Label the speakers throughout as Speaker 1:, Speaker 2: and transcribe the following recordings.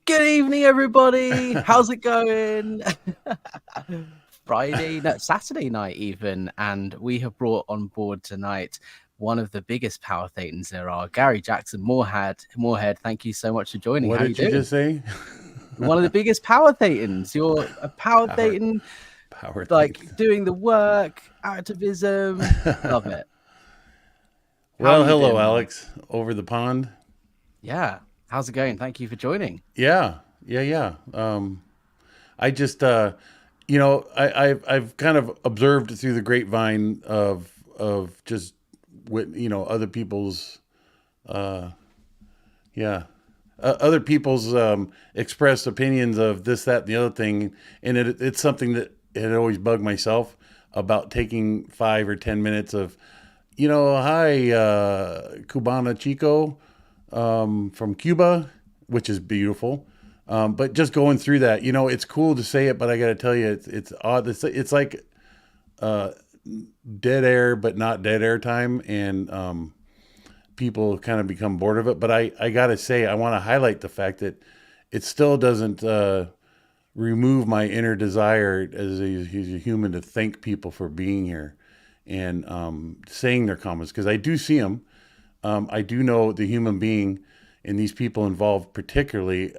Speaker 1: Good evening, everybody. How's it going? Saturday night even, and we have brought on board tonight one of the biggest power thetans there are, Gary Jackson Morehead. Morehead, thank you so much for joining.
Speaker 2: What
Speaker 1: How you
Speaker 2: did you
Speaker 1: doing?
Speaker 2: just say?
Speaker 1: One of the biggest power thetans. You're a power
Speaker 2: Power,
Speaker 1: thetan,
Speaker 2: power
Speaker 1: like
Speaker 2: thing.
Speaker 1: doing the work, activism. Love it. How are
Speaker 2: Well,
Speaker 1: you
Speaker 2: hello,
Speaker 1: doing, man?
Speaker 2: Alex, over the pond.
Speaker 1: Yeah. How's it going? Thank you for joining.
Speaker 2: Yeah. I just, I've kind of observed through the grapevine of just what other people's, uh, yeah, other people's expressed opinions of this, that, and the other thing, and it's something that had always bugged myself about taking 5 or 10 minutes of, hi, Cubana Chico, from Cuba, which is beautiful. But just going through that, it's cool to say it, but I got to tell you, it's odd. It's like uh, dead air, but not dead air time, and people kind of become bored of it. But I got to say, I want to highlight the fact that it still doesn't remove my inner desire as a human to thank people for being here and saying their comments, because I do see them. I do know the human being and these people involved particularly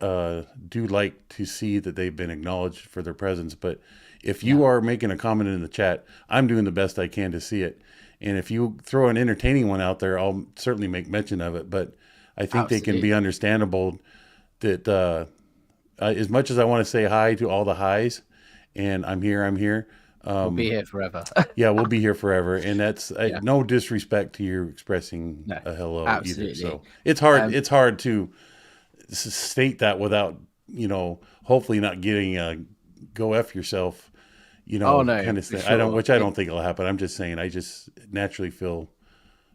Speaker 2: do like to see that they've been acknowledged for their presence. But if you
Speaker 1: Yeah,
Speaker 2: are making a comment in the chat, I'm doing the best I can to see it. And if you throw an entertaining one out there, I'll certainly make mention of it. But I think they can be
Speaker 1: absolutely.
Speaker 2: understandable that as much as I want to say hi to all the highs and I'm here.
Speaker 1: We'll be
Speaker 2: Um,
Speaker 1: here forever.
Speaker 2: yeah, we'll be here forever, and that's
Speaker 1: Yeah,
Speaker 2: no disrespect to you expressing
Speaker 1: no,
Speaker 2: a hello either.
Speaker 1: absolutely.
Speaker 2: So it's hard.
Speaker 1: Um,
Speaker 2: It's hard to state that without hopefully not getting a go f yourself,
Speaker 1: oh no,
Speaker 2: kind of
Speaker 1: for
Speaker 2: thing.
Speaker 1: sure.
Speaker 2: Which I don't think will happen. I'm just saying. I just naturally feel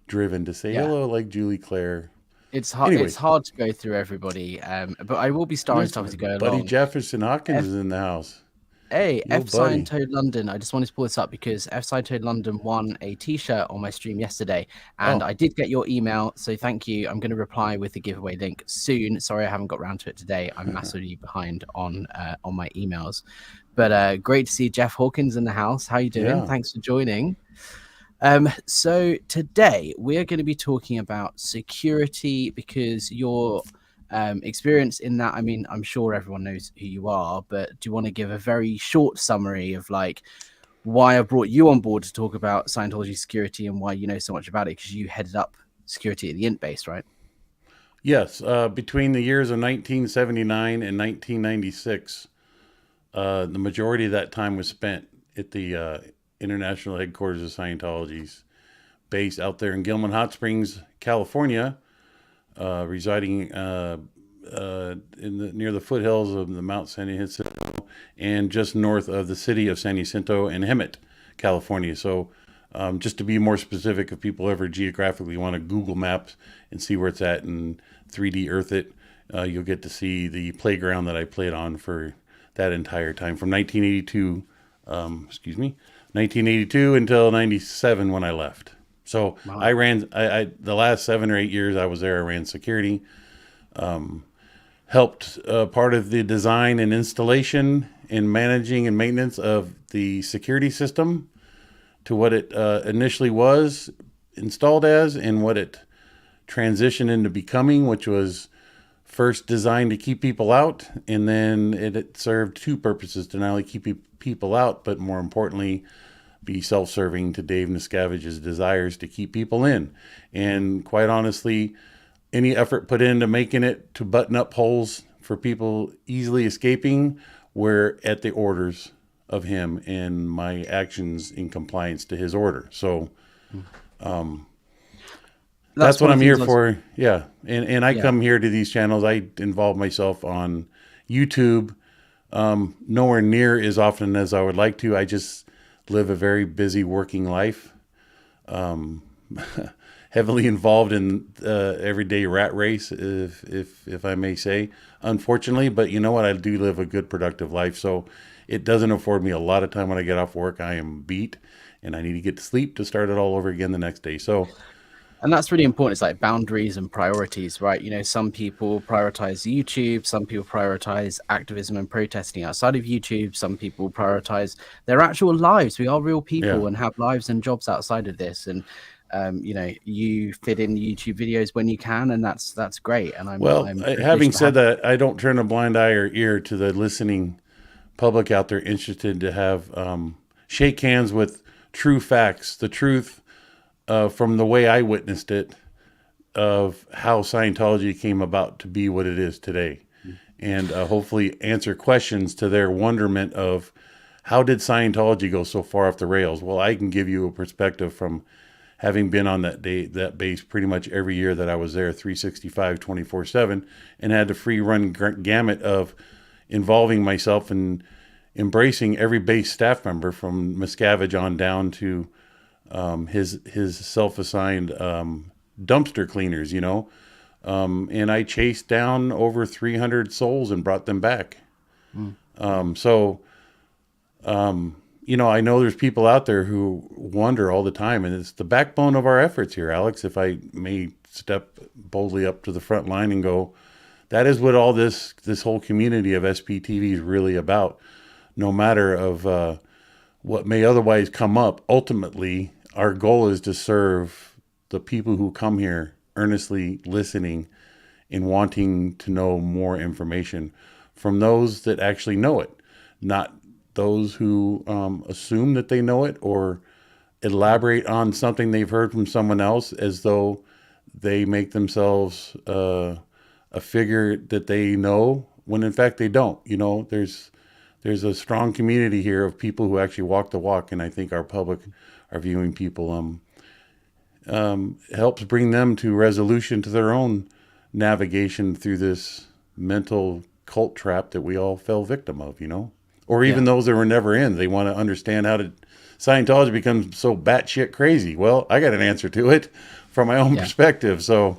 Speaker 2: driven to say
Speaker 1: Yeah,
Speaker 2: hello, like Julie Claire.
Speaker 1: it's hard. It's
Speaker 2: Anyways,
Speaker 1: hard to go through everybody. But I will be starring
Speaker 2: Miss
Speaker 1: stuff as we go
Speaker 2: Buddy
Speaker 1: along.
Speaker 2: Jefferson Hawkins
Speaker 1: F
Speaker 2: is in the house.
Speaker 1: Hey,
Speaker 2: Yo,
Speaker 1: F
Speaker 2: buddy.
Speaker 1: Scientology London. I just wanted to pull this up because F Scientology London won a T-shirt on my stream yesterday, and
Speaker 2: Oh,
Speaker 1: I did get your email, so thank you. I'm going to reply with the giveaway link soon. Sorry, I haven't got around to it today. I'm massively behind on my emails, but great to see Jeff Hawkins in the house. How you doing?
Speaker 2: yeah.
Speaker 1: Thanks for joining. So today we're going to be talking about security because your experience in that, I mean, I'm sure everyone knows who you are, but do you want to give a very short summary of like why I brought you on board to talk about Scientology security and why you know so much about it? Because you headed up security at the Int base, right?
Speaker 2: Yes. Between the years of 1979 and 1996. The majority of that time was spent at the international headquarters of Scientology's base out there in Gilman Hot Springs, California, residing near the foothills of the Mount San Jacinto and just north of the city of San Jacinto and Hemet, California. So, just to be more specific, if people ever geographically want to Google Maps and see where it's at and 3D Earth it, you'll get to see the playground that I played on for that entire time from 1982, 1982 until 97 when I left. So
Speaker 1: Wow.
Speaker 2: I ran, the last 7 or 8 years I was there, I ran security, helped part of the design and installation and managing and maintenance of the security system to what it initially was installed as and what it transitioned into becoming, which was first designed to keep people out, and then it served two purposes: to not only keep people out, but more importantly, be self-serving to Dave Miscavige's desires to keep people in. And quite honestly, any effort put into making it to button up holes for people easily escaping were at the orders of him and my actions in compliance to his order. So that's
Speaker 1: That's
Speaker 2: what
Speaker 1: one of
Speaker 2: I'm
Speaker 1: the
Speaker 2: here
Speaker 1: things I was,
Speaker 2: for. Yeah. And I
Speaker 1: yeah.
Speaker 2: come here to these channels. I involve myself on YouTube, nowhere near as often as I would like to. I just live a very busy working life, heavily involved in everyday rat race, if I may say, unfortunately. But you know what? I do live a good, productive life. So it doesn't afford me a lot of time when I get off work. I am beat and I need to get to sleep to start it all over again the next day. So
Speaker 1: And that's really important. It's like boundaries and priorities, right? You know, some people prioritize YouTube, some people prioritize activism and protesting outside of YouTube, some people prioritize their actual lives. We are real
Speaker 2: Yeah.
Speaker 1: people and have lives and jobs outside of this. And you know, you fit in YouTube videos when you can, and that's great. And
Speaker 2: Well,
Speaker 1: I'm
Speaker 2: having
Speaker 1: privileged to
Speaker 2: said
Speaker 1: have.
Speaker 2: that, I don't turn a blind eye or ear to the listening public out there interested to have shake hands with true facts, the truth from the way I witnessed it of how Scientology came about to be what it is today, and hopefully answer questions to their wonderment of how did Scientology go so far off the rails. Well, I can give you a perspective from having been on that base pretty much every year that I was there, 365, 24/7, and had the free run gamut of involving myself in embracing every base staff member from Miscavige on down to his self-assigned dumpster cleaners, you know. And I chased down over 300 souls and brought them back.
Speaker 1: Mm.
Speaker 2: So, you know, I know there's people out there who wonder all the time, and it's the backbone of our efforts here, Alex, if I may step boldly up to the front line and go, that is what all this whole community of SPTV is really about. No matter of what may otherwise come up, ultimately, our goal is to serve the people who come here earnestly listening and wanting to know more information from those that actually know it, not those who assume that they know it or elaborate on something they've heard from someone else as though they make themselves a figure that they know when in fact they don't. You know, there's a strong community here of people who actually walk the walk, and I think our public, our viewing people, helps bring them to resolution to their own navigation through this mental cult trap that we all fell victim of, you know, or even
Speaker 1: Yeah.
Speaker 2: those that were never in. They want to understand how did Scientology become so batshit crazy. Well, I got an answer to it from my own
Speaker 1: Yeah.
Speaker 2: perspective. So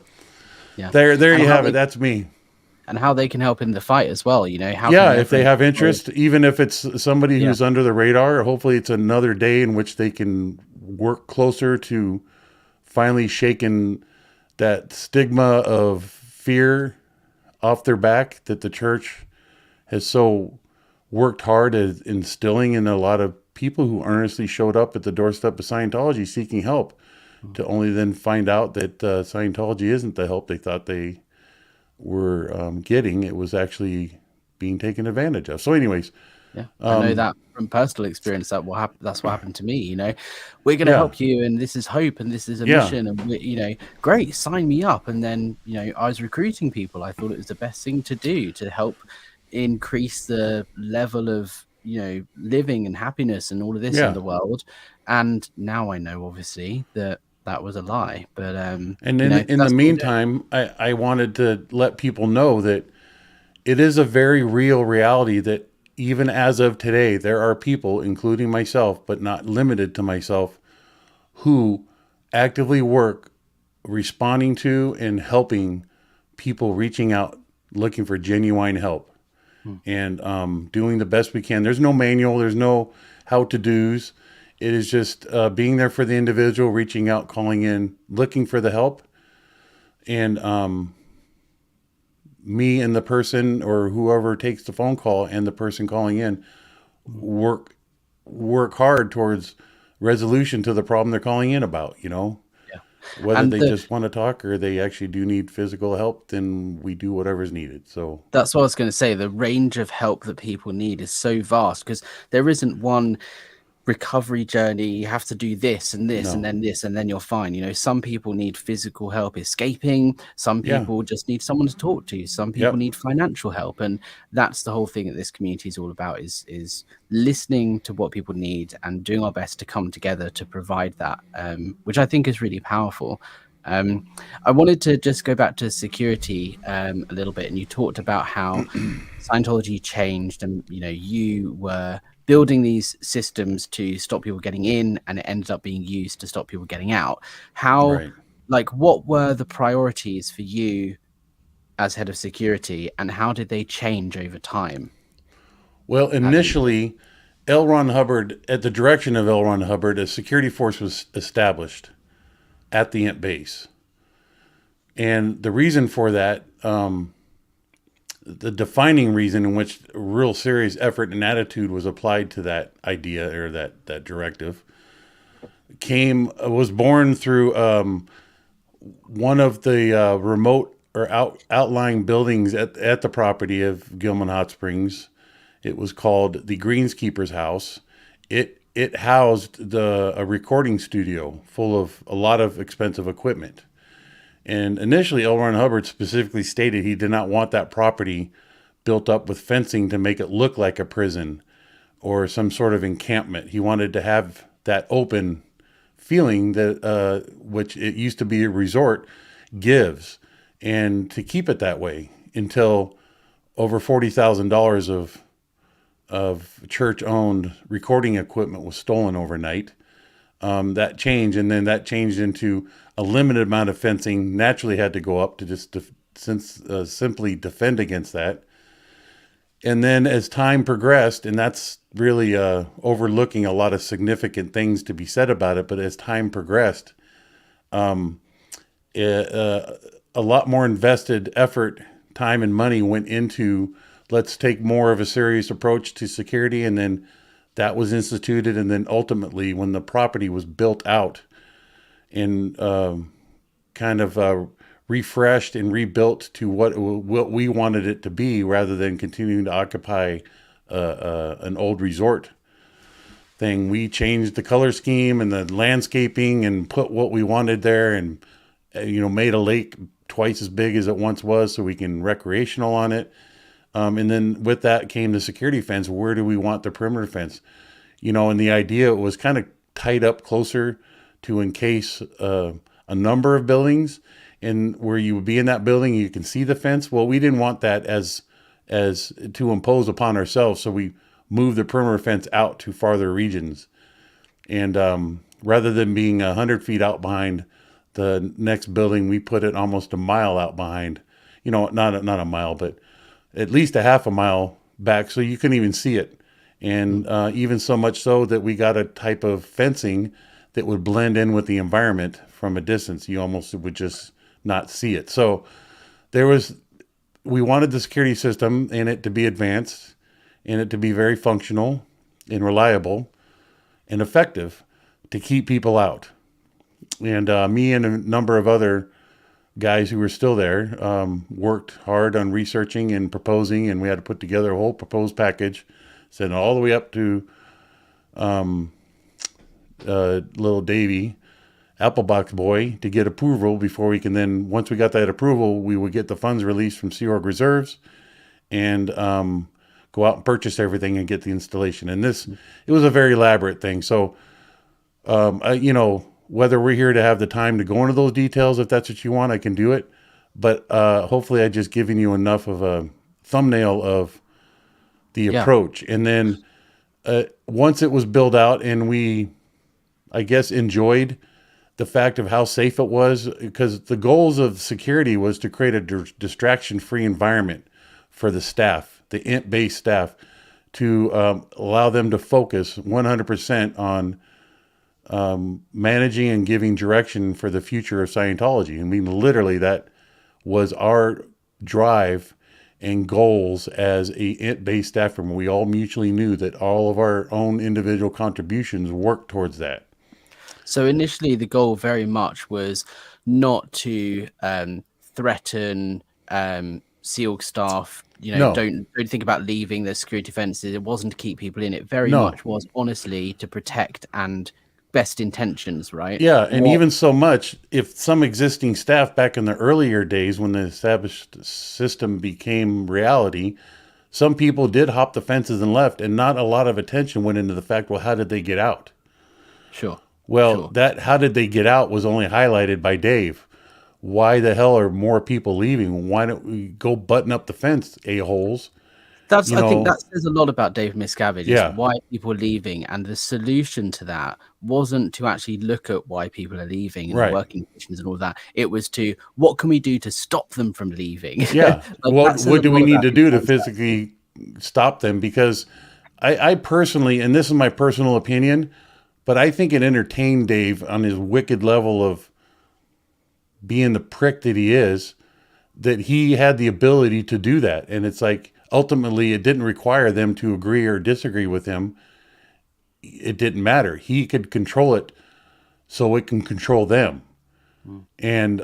Speaker 1: Yeah.
Speaker 2: there
Speaker 1: And
Speaker 2: you
Speaker 1: how
Speaker 2: have it.
Speaker 1: they
Speaker 2: That's me.
Speaker 1: and how they can help in the fight as well. You know, how can
Speaker 2: Yeah, if they
Speaker 1: every
Speaker 2: have interest, even if it's somebody
Speaker 1: yeah.
Speaker 2: who's under the radar, hopefully it's another day in which they can work closer to finally shaking that stigma of fear off their back that the church has so worked hard at instilling in a lot of people who earnestly showed up at the doorstep of Scientology seeking help, to only then find out that Scientology isn't the help they thought they were getting. It was actually being taken advantage of. So anyways,
Speaker 1: Yeah, I know that from personal experience. That's what happened to me. You know, we're going to
Speaker 2: yeah,
Speaker 1: help you, and this is hope, and this is a
Speaker 2: yeah,
Speaker 1: mission, and you know, great, sign me up. And then, you know, I was recruiting people. I thought it was the best thing to do to help increase the level of, you know, living and happiness and all of this in
Speaker 2: yeah.
Speaker 1: the world. And now I know, obviously, that that was a lie. But
Speaker 2: And
Speaker 1: you know,
Speaker 2: in the
Speaker 1: that's what we're doing.
Speaker 2: meantime, I wanted to let people know that it is a very real reality that even as of today, there are people, including myself, but not limited to myself, who actively work responding to and helping people reaching out looking for genuine help
Speaker 1: Hmm.
Speaker 2: and doing the best we can. There's no manual, there's no how to do's. It is just being there for the individual, reaching out, calling in, looking for the help, and me and the person or whoever takes the phone call and the person calling in work hard towards resolution to the problem they're calling in about, you know.
Speaker 1: Yeah,
Speaker 2: Whether
Speaker 1: and
Speaker 2: they just want to talk or they actually do need physical help, then we do whatever's needed. So
Speaker 1: that's what I was going to say. The range of help that people need is so vast because there isn't one recovery journey. You have to do this and this and
Speaker 2: no,
Speaker 1: then this, and then you're fine. You know, some people need physical help escaping, some
Speaker 2: yeah,
Speaker 1: people just need someone to talk to, some people
Speaker 2: yep,
Speaker 1: need financial help. And that's the whole thing that this community is all about, is listening to what people need and doing our best to come together to provide that, which I think is really powerful. um, I wanted to just go back to security a little bit, and you talked about how Scientology changed, and you know, you were building these systems to stop people getting in, and it ended up being used to stop people getting out. How,
Speaker 2: right.
Speaker 1: like, what were the priorities for you as head of security, and how did they change over time?
Speaker 2: Well,
Speaker 1: As you,
Speaker 2: initially, L. Ron Hubbard, at the direction of L. Ron Hubbard, a security force was established at the Ent base. And the reason for that, the defining reason in which real serious effort and attitude was applied to that idea or that directive was born through one of the remote or outlying buildings at the property of Gilman Hot Springs. It was called the Greenskeeper's House. It housed a recording studio full of a lot of expensive equipment. And initially, L. Ron Hubbard specifically stated he did not want that property built up with fencing to make it look like a prison or some sort of encampment. He wanted to have that open feeling that which it used to be a resort gives, and to keep it that way until over $40,000 of church-owned recording equipment was stolen overnight. That changed, and then that changed into a limited amount of fencing. Naturally, had to go up to just simply defend against that. And then as time progressed, and that's really overlooking a lot of significant things to be said about it, but as time progressed, a lot more invested effort, time, and money went into let's take more of a serious approach to security. And then that was instituted. And then ultimately, when the property was built out and kind of refreshed and rebuilt to what we wanted it to be, rather than continuing to occupy an old resort thing, we changed the color scheme and the landscaping and put what we wanted there, and made a lake twice as big as it once was so we can recreational on it. And then with that came the security fence. Where do we want the perimeter fence? And the idea was kind of tied up closer to encase a number of buildings, and where you would be in that building, you can see the fence. Well, we didn't want that as to impose upon ourselves. So we moved the perimeter fence out to farther regions. And rather than being 100 feet out behind the next building, we put it almost a mile out behind, not a mile, but at least a half a mile back, so you couldn't even see it. And even so much so that we got a type of fencing that would blend in with the environment from a distance. You almost would just not see it. So we wanted the security system in it to be advanced, and it to be very functional and reliable and effective to keep people out. And me and a number of other guys who were still there worked hard on researching and proposing, and we had to put together a whole proposed package, send it all the way up to little Davy, Applebox boy, to get approval before we can then, once we got that approval, we would get the funds released from Sea Org reserves and go out and purchase everything and get the installation. And it was a very elaborate thing. So, whether we're here to have the time to go into those details, if that's what you want, I can do it. But hopefully I've just given you enough of a thumbnail of the approach. And then once it was built out and we, I guess, enjoyed the fact of how safe it was, because the goals of security was to create a distraction-free environment for the staff, the INT-based staff, to allow them to focus 100% on managing and giving direction for the future of Scientology. I mean, literally, that was our drive and goals as a INT-based staff member. We all mutually knew that all of our own individual contributions worked towards that.
Speaker 1: So initially, the goal very much was not to threaten SEAL staff.
Speaker 2: No.
Speaker 1: Don't think about leaving the security fences. It wasn't to keep people in. It very much was honestly to protect and best intentions, right?
Speaker 2: Yeah, and even so much, if some existing staff back in the earlier days when the established system became reality, some people did hop the fences and left, and not a lot of attention went into the fact, well, how did they get out?
Speaker 1: Sure.
Speaker 2: Well, that how did they get out was only highlighted by Dave. Why the hell are more people leaving? Why don't we go button up the fence, a-holes?
Speaker 1: I think that says a lot about David Miscavige.
Speaker 2: Yeah.
Speaker 1: Why people are leaving, and the solution to that wasn't to actually look at why people are leaving and the working conditions and all that. It was to, what can we do to stop them from leaving?
Speaker 2: Yeah. What do we need to do to physically stop them? Because I personally, and this is my personal opinion, but I think it entertained Dave on his wicked level of being the prick that he is, that he had the ability to do that. And it's like, ultimately, it didn't require them to agree or disagree with him. It didn't matter. He could control it so it can control them. And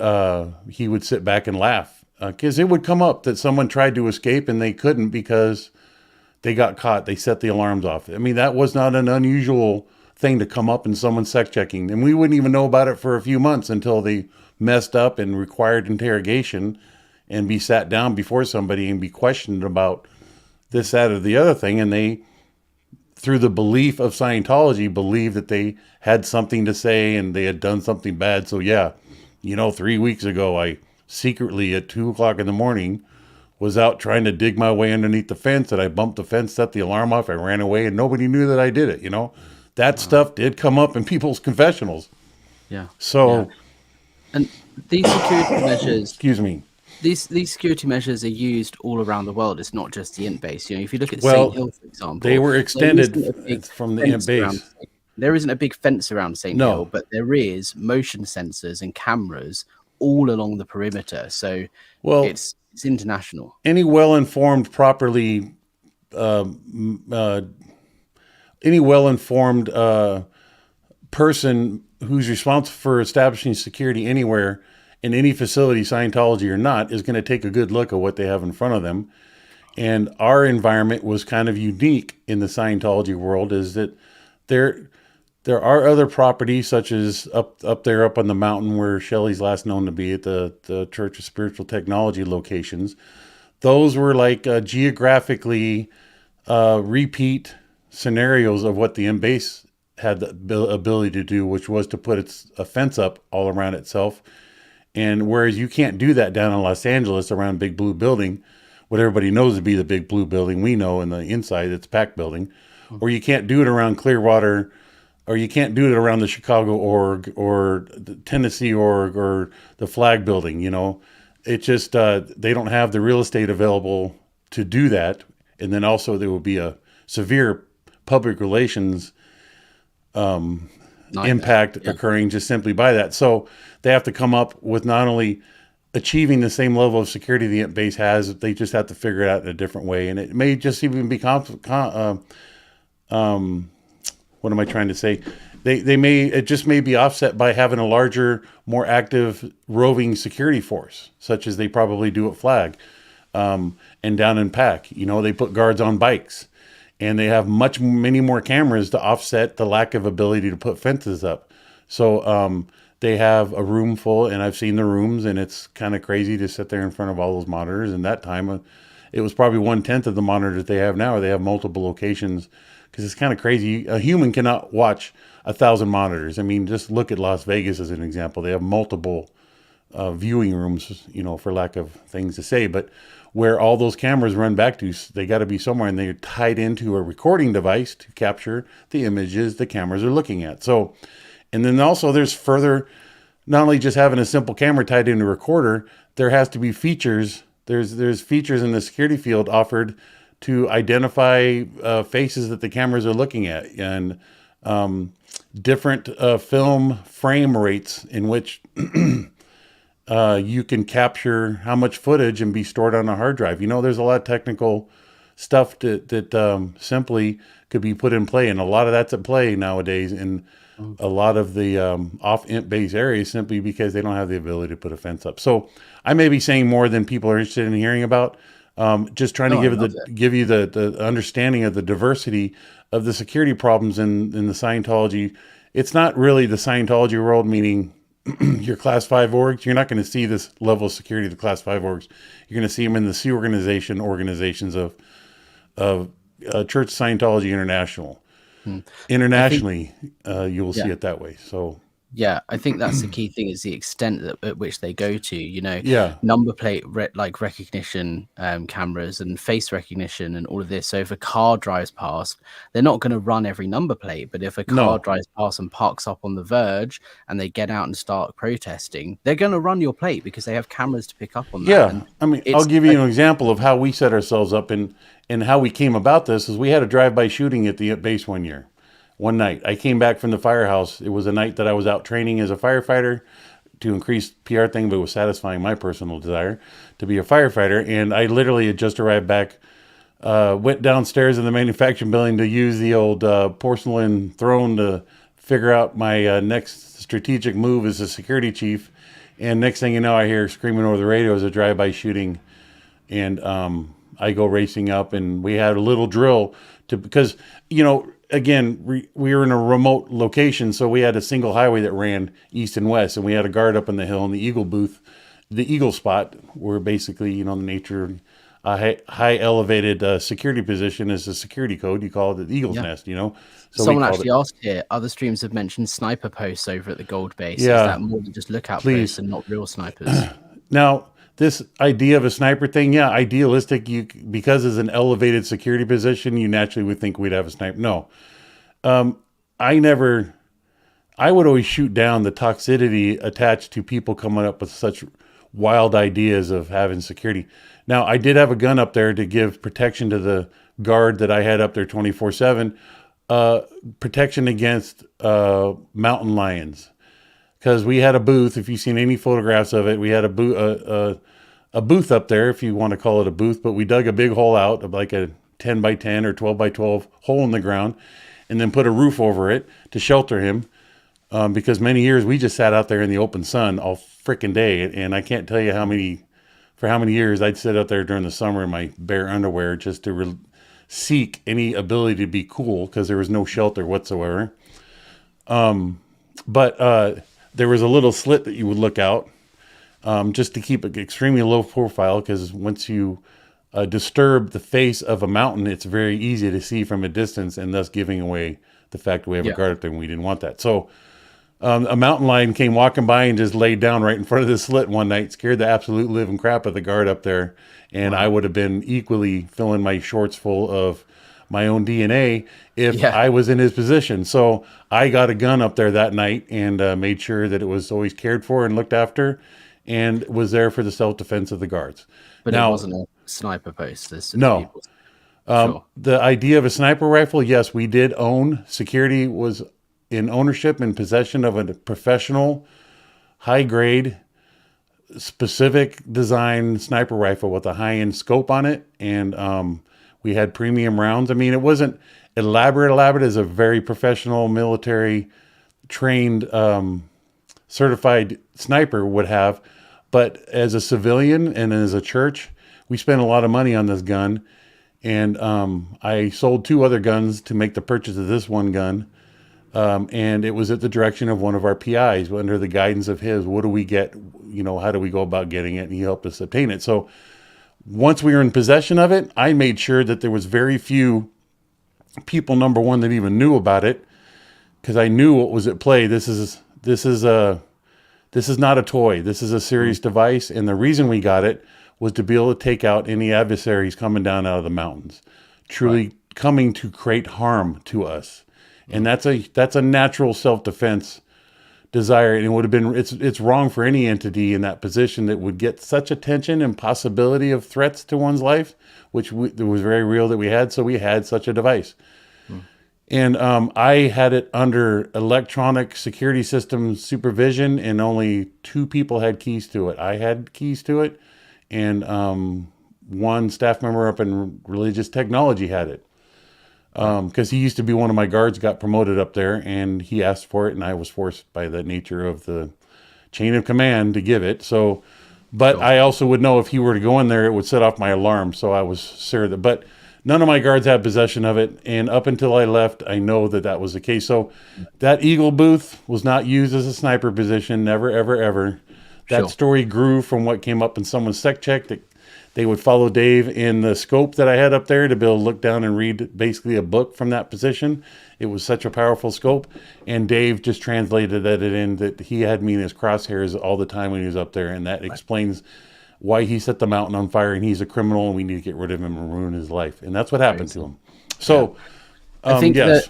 Speaker 2: he would sit back and laugh because it would come up that someone tried to escape and they couldn't because they got caught. They set the alarms off. I mean, that was not an unusual thing to come up in someone's sex checking. And we wouldn't even know about it for a few months until they messed up and required interrogation and be sat down before somebody and be questioned about this, that, or the other thing. And they, through the belief of Scientology, believed that they had something to say and they had done something bad. So yeah, 3 weeks ago, I secretly at 2:00 in the morning was out trying to dig my way underneath the fence, and I bumped the fence, set the alarm off, I ran away, and nobody knew that I did it. That stuff did come up in people's confessionals.
Speaker 1: Yeah.
Speaker 2: So,
Speaker 1: yeah. And these security measures,
Speaker 2: excuse me.
Speaker 1: These security measures are used all around the world. It's not just the INT base. If you look at
Speaker 2: Well,
Speaker 1: St. Hill, for example,
Speaker 2: they were extended from the INT base.
Speaker 1: There isn't a big fence around St.
Speaker 2: No.
Speaker 1: Hill, but there is motion sensors and cameras all along the perimeter. So it's international.
Speaker 2: Any well-informed, person who's responsible for establishing security anywhere in any facility, Scientology or not, is going to take a good look at what they have in front of them. And our environment was kind of unique in the Scientology world, is that there are other properties, such as up there up on the mountain where Shelley's last known to be at the Church of Spiritual Technology locations. Those were like geographically repeat scenarios of what the INT base had the ability to do, which was to put a fence up all around itself. And whereas you can't do that down in Los Angeles around Big Blue Building, what everybody knows to be the Big Blue Building, we know in the inside it's Pac Building, or you can't do it around Clearwater, or you can't do it around the Chicago org or the Tennessee org or the Flag Building. It just they don't have the real estate available to do that. And then also there will be a severe public relations impact occurring just simply by that. So they have to come up with not only achieving the same level of security the INT base has, they just have to figure it out in a different way. And it may just even be what am I trying to say? It just may be offset by having a larger, more active roving security force, such as they probably do at Flag, and down in Pac. They put guards on bikes, and they have many more cameras to offset the lack of ability to put fences up. So they have a room full, and I've seen the rooms, and it's kind of crazy to sit there in front of all those monitors. And that time, it was probably 1/10 of the monitors they have now, or they have multiple locations, because it's kind of crazy. A human cannot watch 1,000 monitors. I mean, just look at Las Vegas as an example. They have multiple viewing rooms, for lack of things to say, but where all those cameras run back to, they got to be somewhere, and they're tied into a recording device to capture the images the cameras are looking at. So, and then also there's further, not only just having a simple camera tied into a recorder, there has to be features. There's features in the security field offered to identify faces that the cameras are looking at, and different film frame rates in which you can capture how much footage and be stored on a hard drive. There's a lot of technical stuff that simply could be put in play, and a lot of that's at play nowadays in a lot of the off-INT base areas, simply because they don't have the ability to put a fence up. So I may be saying more than people are interested in hearing about. Just trying to give you the understanding of the diversity of the security problems in the Scientology. It's not really the Scientology world, meaning your class 5 orgs. You're not going to see this level of security of the class 5 orgs. You're going to see them in the C organizations of Church Scientology International. Internationally, you will see it that way. So.
Speaker 1: Yeah, I think that's the key thing, is the extent at which they go to, number plate recognition cameras and face recognition and all of this. So if a car drives past, they're not going to run every number plate, but if a car drives past and parks up on the verge and they get out and start protesting, they're going to run your plate because they have cameras to pick up on that.
Speaker 2: Yeah, I mean, I'll give you an example of how we set ourselves up and how we came about this. Is we had a drive-by shooting at the base one night. I came back from the firehouse. It was a night that I was out training as a firefighter, to increase PR thing, but it was satisfying my personal desire to be a firefighter. And I literally had just arrived back, went downstairs in the manufacturing building to use the old porcelain throne to figure out my next strategic move as a security chief. And next thing you know, I hear screaming over the radio as a drive-by shooting. And I go racing up, and we had a little drill because, again, we were in a remote location, so we had a single highway that ran east and west, and we had a guard up on the hill in the Eagle booth, the Eagle spot, where basically, the nature, a high elevated security position is a security code. You call it the Eagle's Nest, So
Speaker 1: someone actually asked here, other streams have mentioned sniper posts over at the Gold Base.
Speaker 2: Yeah.
Speaker 1: Is that more than just lookout posts and not real snipers?
Speaker 2: Now, this idea of a sniper thing, idealistic, because it's an elevated security position, you naturally would think we'd have a sniper. No. I would always shoot down the toxicity attached to people coming up with such wild ideas of having security. Now, I did have a gun up there to give protection to the guard that I had up there 24/7, protection against mountain lions. Because we had a booth, if you've seen any photographs of it, we had a booth up there, if you want to call it a booth, but we dug a big hole out of like a 10 by 10 or 12 by 12 hole in the ground, and then put a roof over it to shelter him. Because many years we just sat out there in the open sun all freaking day. And I can't tell you how many years I'd sit out there during the summer in my bare underwear just to seek any ability to be cool, because there was no shelter whatsoever. But there was a little slit that you would look out, just to keep it extremely low profile, because once you disturb the face of a mountain, it's very easy to see from a distance, and thus giving away the fact we have a guard up there, and we didn't want that. So a mountain lion came walking by and just laid down right in front of the slit one night, scared the absolute living crap of the guard up there. And I would have been equally filling my shorts full of my own DNA if I was in his position. So I got a gun up there that night and made sure that it was always cared for and looked after, and was there for the self-defense of the guards.
Speaker 1: But now, it wasn't a sniper post.
Speaker 2: No.
Speaker 1: Sure.
Speaker 2: The idea of a sniper rifle, yes, we did own. Security was in ownership and possession of a professional, high-grade, specific design sniper rifle with a high-end scope on it. And we had premium rounds. I mean, it wasn't elaborate as a very professional military trained certified sniper would have. But as a civilian and as a church, we spent a lot of money on this gun. And I sold 2 other guns to make the purchase of this one gun. And it was at the direction of one of our PIs, under the guidance of his. What do we get? How do we go about getting it? And he helped us obtain it. So once we were in possession of it, I made sure that there was very few people, number one, that even knew about it, because I knew what was at play. This is not a toy. This is a serious device. And the reason we got it was to be able to take out any adversaries coming down out of the mountains, truly coming to create harm to us. And that's a natural self-defense desire. And it would have been, it's wrong for any entity in that position that would get such attention and possibility of threats to one's life, which it was very real that we had. So we had such a device. And I had it under electronic security system supervision, and only 2 people had keys to it. I had keys to it, and one staff member up in religious technology had it. Because he used to be one of my guards, got promoted up there, and he asked for it, and I was forced by the nature of the chain of command to give it. So, but I also would know if he were to go in there, it would set off my alarm. So I was sure that, but none of my guards had possession of it. And up until I left, I know that was the case. So that Eagle booth was not used as a sniper position. Never, ever, ever. That story grew from what came up in someone's sec check, that they would follow Dave in the scope that I had up there to be able to look down and read basically a book from that position. It was such a powerful scope. And Dave just translated that in that he had me in his crosshairs all the time when he was up there. And that explains why he set the mountain on fire, and he's a criminal, and we need to get rid of him and ruin his life. And that's what happened to him. So
Speaker 1: I think that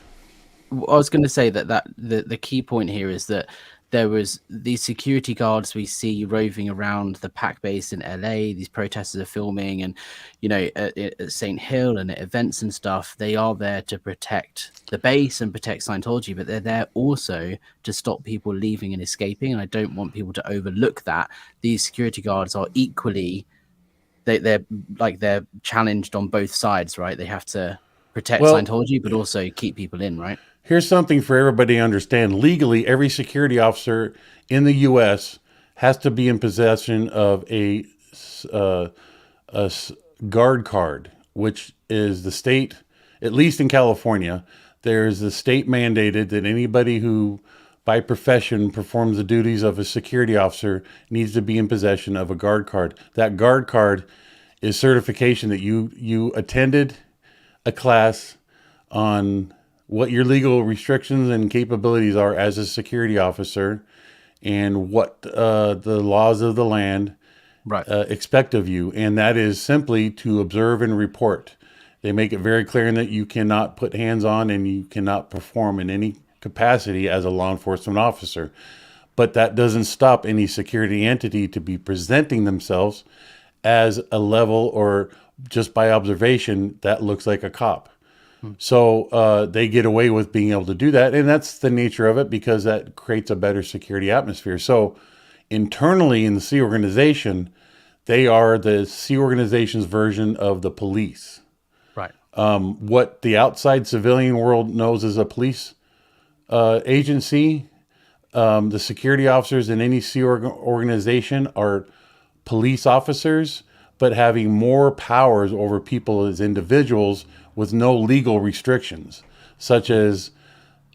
Speaker 1: I was going to say that the key point here is that there was these security guards we see roving around the pack base in LA. These protesters are filming, and at St. Hill and at events and stuff. They are there to protect the base and protect Scientology, but they're there also to stop people leaving and escaping. And I don't want people to overlook that. These security guards are equally they're challenged on both sides, right? They have to protect
Speaker 2: Well,
Speaker 1: Scientology, but also keep people in, right?
Speaker 2: here's something for everybody to understand. Legally, every security officer in the U.S. has to be in possession of uh, guard card, which is the state, at least in California, there's the state mandated that anybody who by profession performs the duties of a security officer needs to be in possession of a guard card. That guard card is certification that you attended a class on what your legal restrictions and capabilities are as a security officer and what the laws of the land
Speaker 1: Right.
Speaker 2: expect of you. And that is simply to observe and report. They make it very clear that you cannot put hands on and you cannot perform in any capacity as a law enforcement officer. But that doesn't stop any security entity to be presenting themselves as a level or just by observation that looks like a cop. So they get away with being able to do that. And that's the nature of it because that creates a better security atmosphere. So internally in the Sea organization, they are the Sea organization's version of the police.
Speaker 1: Right.
Speaker 2: What the outside civilian world knows as a police agency, the security officers in any Sea organization are police officers, but having more powers over people as individuals with no legal restrictions, such as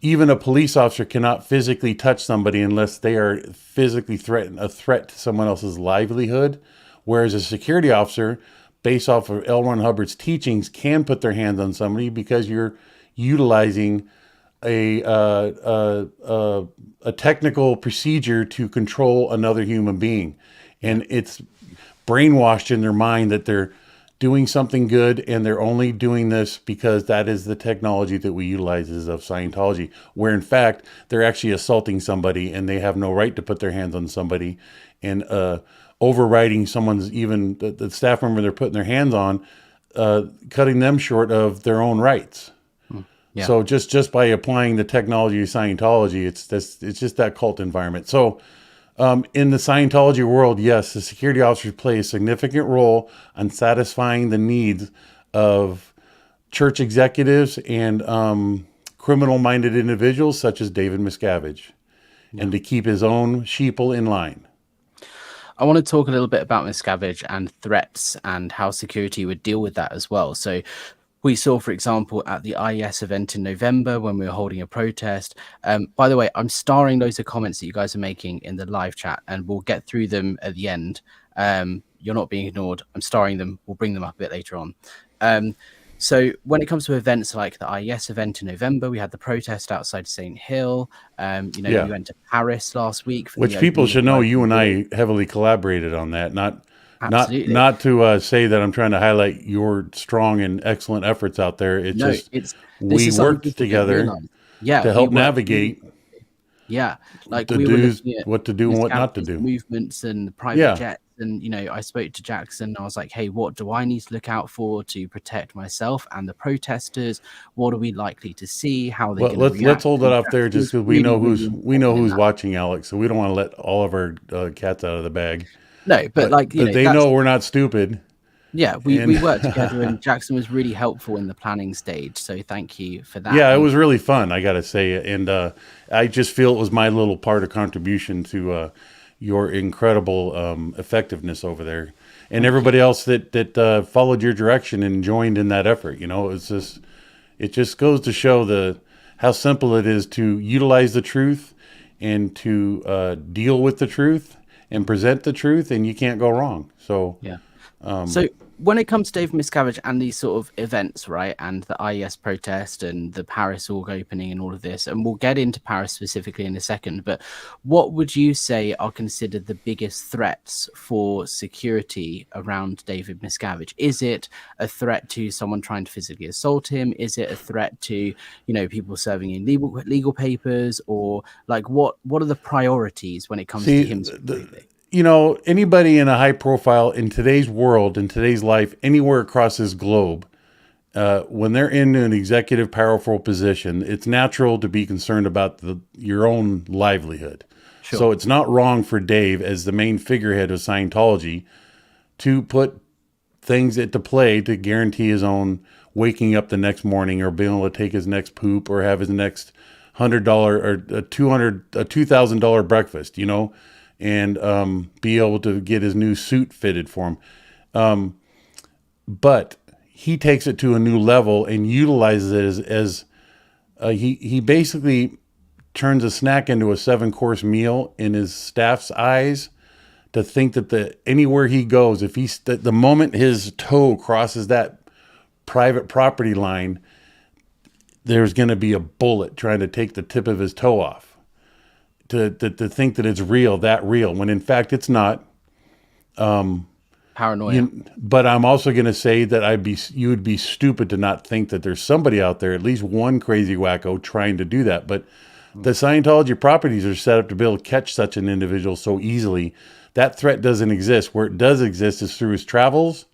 Speaker 2: even a police officer cannot physically touch somebody unless they are physically a threat to someone else's livelihood. Whereas a security officer, based off of L. Ron Hubbard's teachings, can put their hands on somebody because you're utilizing a technical procedure to control another human being. And it's brainwashed in their mind that they're doing something good and they're only doing this because that is the technology that we utilize as of Scientology, where in fact they're actually assaulting somebody and they have no right to put their hands on somebody and overriding someone's, even the staff member they're putting their hands on, cutting them short of their own rights.
Speaker 1: Yeah.
Speaker 2: So just by applying the technology of Scientology, it's just that cult environment. So in the Scientology world, yes, the security officers play a significant role on satisfying the needs of church executives and criminal-minded individuals such as David Miscavige, and to keep his own sheeple in line.
Speaker 1: I want to talk a little bit about Miscavige and threats and how security would deal with that as well. So we saw, for example, at the IES event in November when we were holding a protest. By the way, I'm starring loads of comments that you guys are making in the live chat, and we'll get through them at the end. You're not being ignored. I'm starring them. We'll bring them up a bit later on. So when it comes to events like the IES event in November, we had the protest outside St. Hill. We went to Paris last week.
Speaker 2: Which people should know you and I heavily collaborated on that.
Speaker 1: Absolutely.
Speaker 2: Not to say that I'm trying to highlight your strong and excellent efforts out there. We worked together to help navigate.
Speaker 1: Yeah, like
Speaker 2: we were looking at what to do and what not to do.
Speaker 1: Movements and private jets. And, I spoke to Jackson. I was like, hey, what do I need to look out for to protect myself and the protesters? What are we likely to see? How are they going to react?
Speaker 2: Let's hold it up there just because we know who's watching, Alex. So we don't want to let all of our cats out of the bag.
Speaker 1: No, but
Speaker 2: they know we're not stupid.
Speaker 1: Yeah, we worked together, and Jackson was really helpful in the planning stage. So thank you for that.
Speaker 2: Yeah, it was really fun, I got to say. And I just feel it was my little part of contribution to your incredible effectiveness over there, and everybody else that followed your direction and joined in that effort. It just goes to show how simple it is to utilize the truth and to deal with the truth and present the truth, and you can't go wrong. So
Speaker 1: yeah. when it comes to David Miscavige and these sort of events, right, and the IES protest and the Paris org opening and all of this, and we'll get into Paris specifically in a second, but what would you say are considered the biggest threats for security around David Miscavige? Is it a threat to someone trying to physically assault him? Is it a threat to, you know, people serving in legal papers? Or like what are the priorities when it comes to him specifically?
Speaker 2: You know, anybody in a high profile in today's world, in today's life, anywhere across this globe, when they're in an executive, powerful position, it's natural to be concerned about your own livelihood.
Speaker 1: Sure.
Speaker 2: So it's not wrong for Dave, as the main figurehead of Scientology, to put things into play to guarantee his own waking up the next morning, or being able to take his next poop, or have his next $100 or a $2,000 breakfast, you know, and be able to get his new suit fitted for him. But he takes it to a new level and utilizes it as he basically turns a snack into a 7-course meal in his staff's eyes, to think that anywhere he goes, if the moment his toe crosses that private property line, there's going to be a bullet trying to take the tip of his toe off. To think that it's real, when in fact it's not.
Speaker 1: Paranoia.
Speaker 2: But I'm also going to say that you would be stupid to not think that there's somebody out there, at least one crazy wacko, trying to do that. But the Scientology properties are set up to be able to catch such an individual so easily. That threat doesn't exist. Where it does exist is through his travels,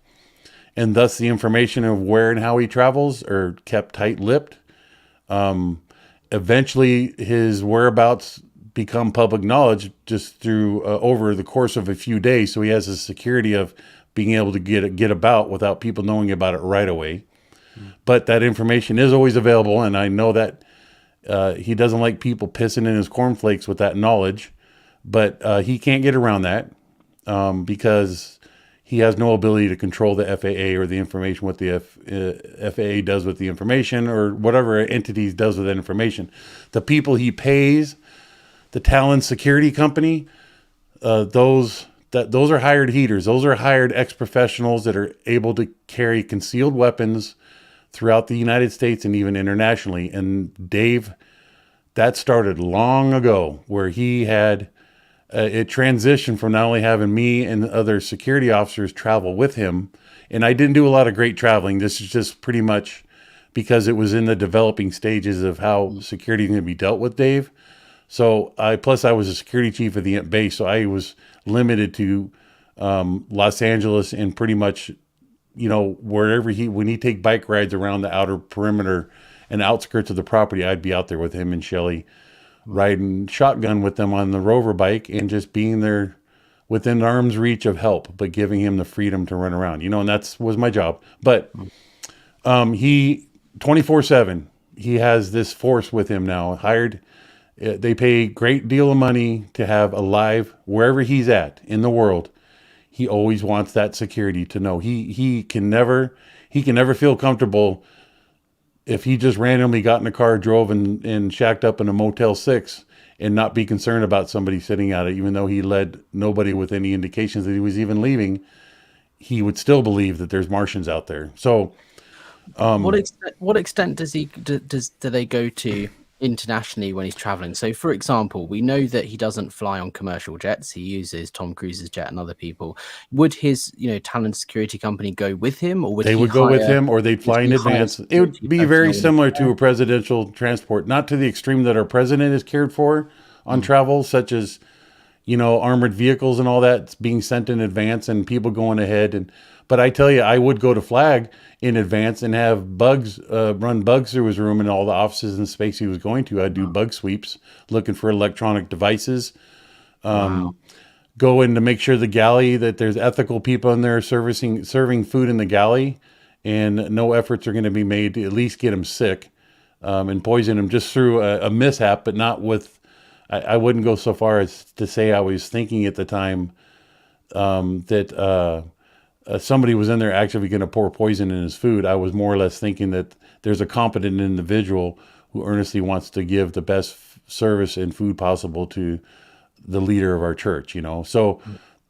Speaker 2: and thus the information of where and how he travels are kept tight-lipped. Eventually, his whereabouts become public knowledge just through over the course of a few days. So he has the security of being able to get about without people knowing about it right away. But that information is always available, and I know that he doesn't like people pissing in his cornflakes with that knowledge, but he can't get around that because he has no ability to control the FAA or the information, what the FAA does with the information, or whatever entities does with that information. The people he pays, the Talon Security Company, those are hired heaters. Those are hired ex-professionals that are able to carry concealed weapons throughout the United States and even internationally. And Dave, that started long ago, where he had it transitioned from not only having me and other security officers travel with him, and I didn't do a lot of great traveling. This is just pretty much because it was in the developing stages of how security is going to be dealt with Dave. So I was a security chief of the base, so I was limited to Los Angeles and pretty much, you know, wherever when he take bike rides around the outer perimeter and outskirts of the property, I'd be out there with him and Shelly, riding shotgun with them on the Rover bike and just being there within arm's reach of help, but giving him the freedom to run around, you know, and was my job. But he 24/7, he has this force with him now, hired. They pay a great deal of money to have alive wherever he's at in the world. He always wants that security to know he can never feel comfortable if he just randomly got in a car, drove and shacked up in a Motel 6 and not be concerned about somebody sitting at it, even though he led nobody with any indications that he was even leaving. He would still believe that there's Martians out there. So,
Speaker 1: what extent do they go to internationally when he's traveling? So for example, we know that he doesn't fly on commercial jets. He uses Tom Cruise's jet and other people. Would his, you know, Talent Security Company go with him, or would
Speaker 2: they would go with him, or they'd fly in advance? It would be very similar to a presidential transport, not to the extreme that our president is cared for on travel, such as, you know, armored vehicles and all that being sent in advance and people going ahead. But I tell you, I would go to Flag in advance and have run bugs through his room and all the offices and space he was going to. I'd do bug sweeps, looking for electronic devices. Go in to make sure the galley, that there's ethical people in there serving food in the galley, and no efforts are going to be made to at least get him sick and poison him just through a mishap, but not with. I wouldn't go so far as to say I was thinking at the time that somebody was in there actually going to pour poison in his food. I was more or less thinking that there's a competent individual who earnestly wants to give the best service and food possible to the leader of our church, you know. So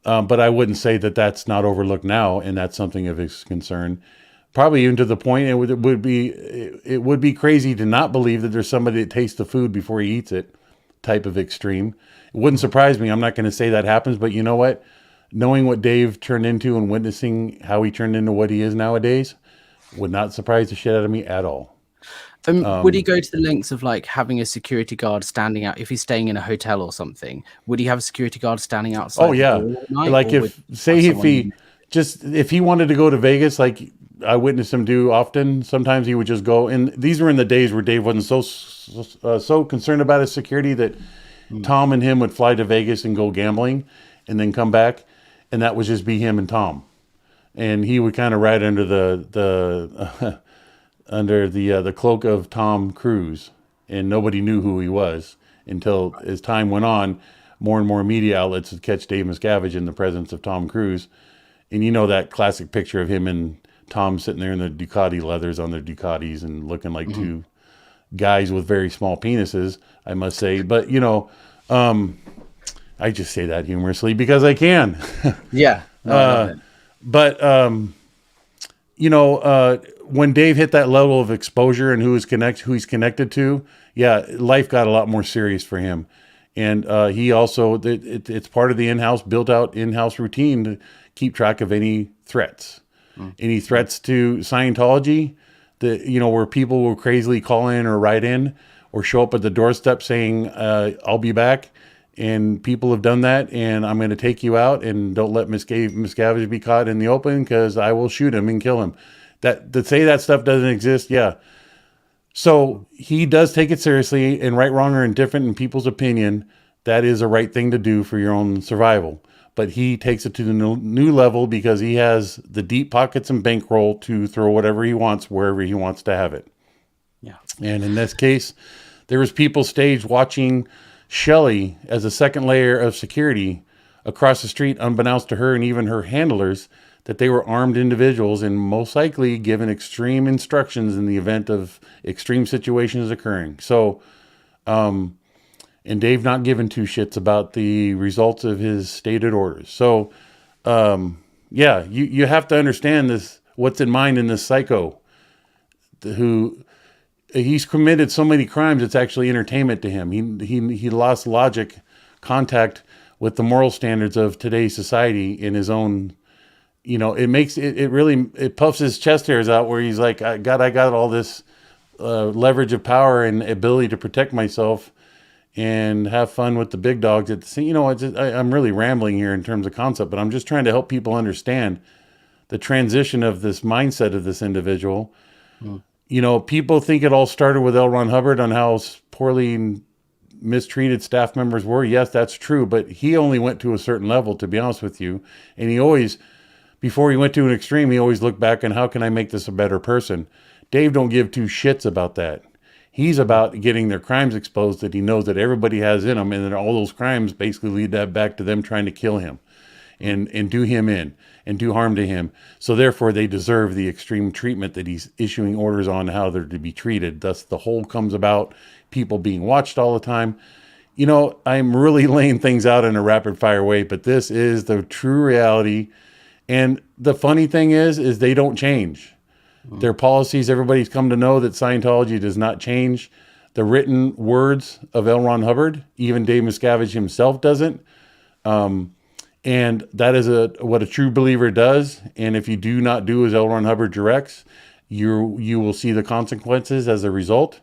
Speaker 2: But I wouldn't say that that's not overlooked now, and that's something of his concern. Probably even to the point it would be crazy to not believe that there's somebody that tastes the food before he eats it, type of extreme. It wouldn't surprise me. I'm not going to say that happens, but you know what? Knowing what Dave turned into and witnessing how he turned into what he is nowadays would not surprise the shit out of me at all.
Speaker 1: Would he go to the lengths of like having a security guard standing out if he's staying in a hotel or something? Would he have a security guard standing outside?
Speaker 2: Oh yeah,
Speaker 1: the door all night,
Speaker 2: like
Speaker 1: or
Speaker 2: if he wanted to go to Vegas, like I witnessed him do often. Sometimes he would just go, and these were in the days where Dave wasn't so concerned about his security that Tom and him would fly to Vegas and go gambling, and then come back, and that would just be him and Tom, and he would kind of ride under the under the cloak of Tom Cruise, and nobody knew who he was until as time went on. More and more media outlets would catch Dave Miscavige in the presence of Tom Cruise, and you know that classic picture of him and Tom sitting there in the Ducati leathers on their Ducatis and looking like two guys with very small penises, I must say. But you know, I just say that humorously because I can.
Speaker 1: Yeah. No,
Speaker 2: But you know, when Dave hit that level of exposure and who he's connected to, yeah, life got a lot more serious for him. And he also, it's part of the built out in-house routine to keep track of any threats. Any threats to Scientology, where people will crazily call in or write in or show up at the doorstep saying, I'll be back. And people have done that, and I'm going to take you out, and don't let Miscavige be caught in the open because I will shoot him and kill him. To say that stuff doesn't exist, yeah. So he does take it seriously, and right, wrong, or indifferent in people's opinion, that is a right thing to do for your own survival. But he takes it to the new level because he has the deep pockets and bankroll to throw whatever he wants wherever he wants to have it.
Speaker 1: Yeah.
Speaker 2: And in this case, there was people staged watching Shelley as a second layer of security across the street, unbeknownst to her and even her handlers, that they were armed individuals and most likely given extreme instructions in the event of extreme situations occurring. So, and Dave not giving two shits about the results of his stated orders. So, yeah, you have to understand this, what's in mind in this psycho who he's committed so many crimes, it's actually entertainment to him. He lost logic, contact with the moral standards of today's society in his own, it makes it really, it puffs his chest hairs out where he's like, I got all this leverage of power and ability to protect myself and have fun with the big dogs at the scene. I'm really rambling here in terms of concept, but I'm just trying to help people understand the transition of this mindset of this individual. People think it all started with L. Ron Hubbard on how poorly mistreated staff members were. Yes, that's true, but he only went to a certain level, to be honest with you. And he always, before he went to an extreme, he always looked back on how can I make this a better person? Dave don't give two shits about that. He's about getting their crimes exposed that he knows that everybody has in them, and then all those crimes basically lead that back to them trying to kill him and do him in and do harm to him. So therefore they deserve the extreme treatment that he's issuing orders on how they're to be treated. Thus the whole comes about people being watched all the time. I'm really laying things out in a rapid fire way, but this is the true reality. And the funny thing is they don't change. Their policies, everybody's come to know that Scientology does not change. The written words of L. Ron Hubbard, even Dave Miscavige himself doesn't. And that is what a true believer does. And if you do not do as L. Ron Hubbard directs, you will see the consequences as a result.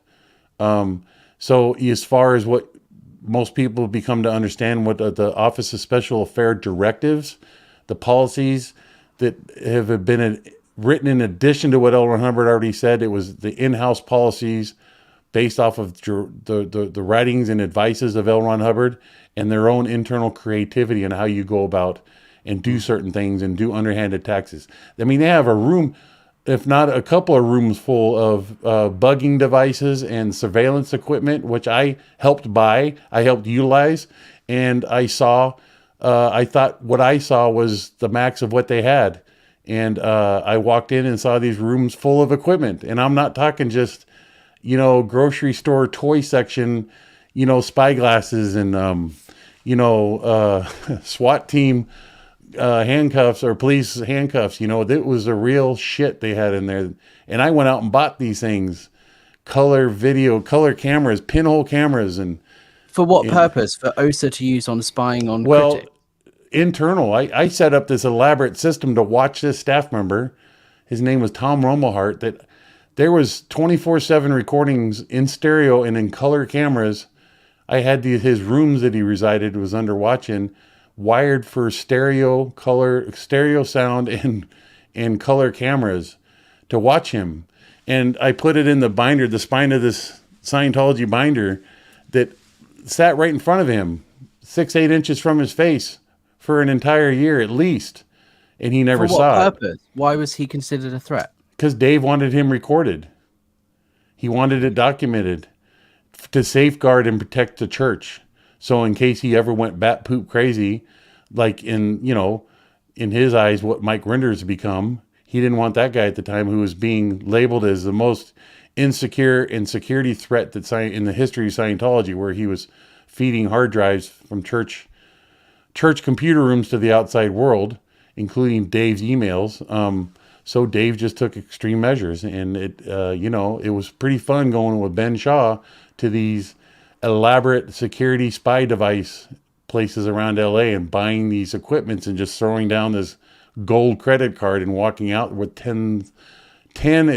Speaker 2: So as far as what most people have become to understand, what the Office of Special Affairs directives, the policies that have been written in addition to what L. Ron Hubbard already said, it was the in-house policies based off of the writings and advices of L. Ron Hubbard and their own internal creativity and how you go about and do certain things and do underhanded taxes. I mean, they have a room, if not a couple of rooms full of bugging devices and surveillance equipment, which I helped buy, I helped utilize, and I thought what I saw was the max of what they had. And I walked in and saw these rooms full of equipment. And I'm not talking just, grocery store toy section, spyglasses and, SWAT team handcuffs or police handcuffs. You know, it was a real shit they had in there. And I went out and bought these things, color cameras, pinhole cameras,
Speaker 1: For what
Speaker 2: and
Speaker 1: purpose? For OSA to use on spying on
Speaker 2: well,
Speaker 1: critics?
Speaker 2: internal. I set up this elaborate system to watch this staff member. His name was Tom Romelhart. That there was 24/7 recordings in stereo and in color cameras. I had his rooms that he resided was under watch in, wired for stereo sound and color cameras to watch him. And I put it in the binder, the spine of this Scientology binder that sat right in front of him, 6-8 inches from his face for an entire year at least. And he never
Speaker 1: For what
Speaker 2: saw it
Speaker 1: purpose? Why was he considered a threat?
Speaker 2: because Dave wanted him recorded. He wanted it documented to safeguard and protect the church. So in case he ever went bat poop crazy, like in his eyes, what Mike Render's become, he didn't want that guy at the time who was being labeled as the most insecure and security threat in the history of Scientology, where he was feeding hard drives from church computer rooms to the outside world, including Dave's emails. So Dave just took extreme measures, and it was pretty fun going with Ben Shaw to these elaborate security spy device places around LA and buying these equipments and just throwing down this gold credit card and walking out with at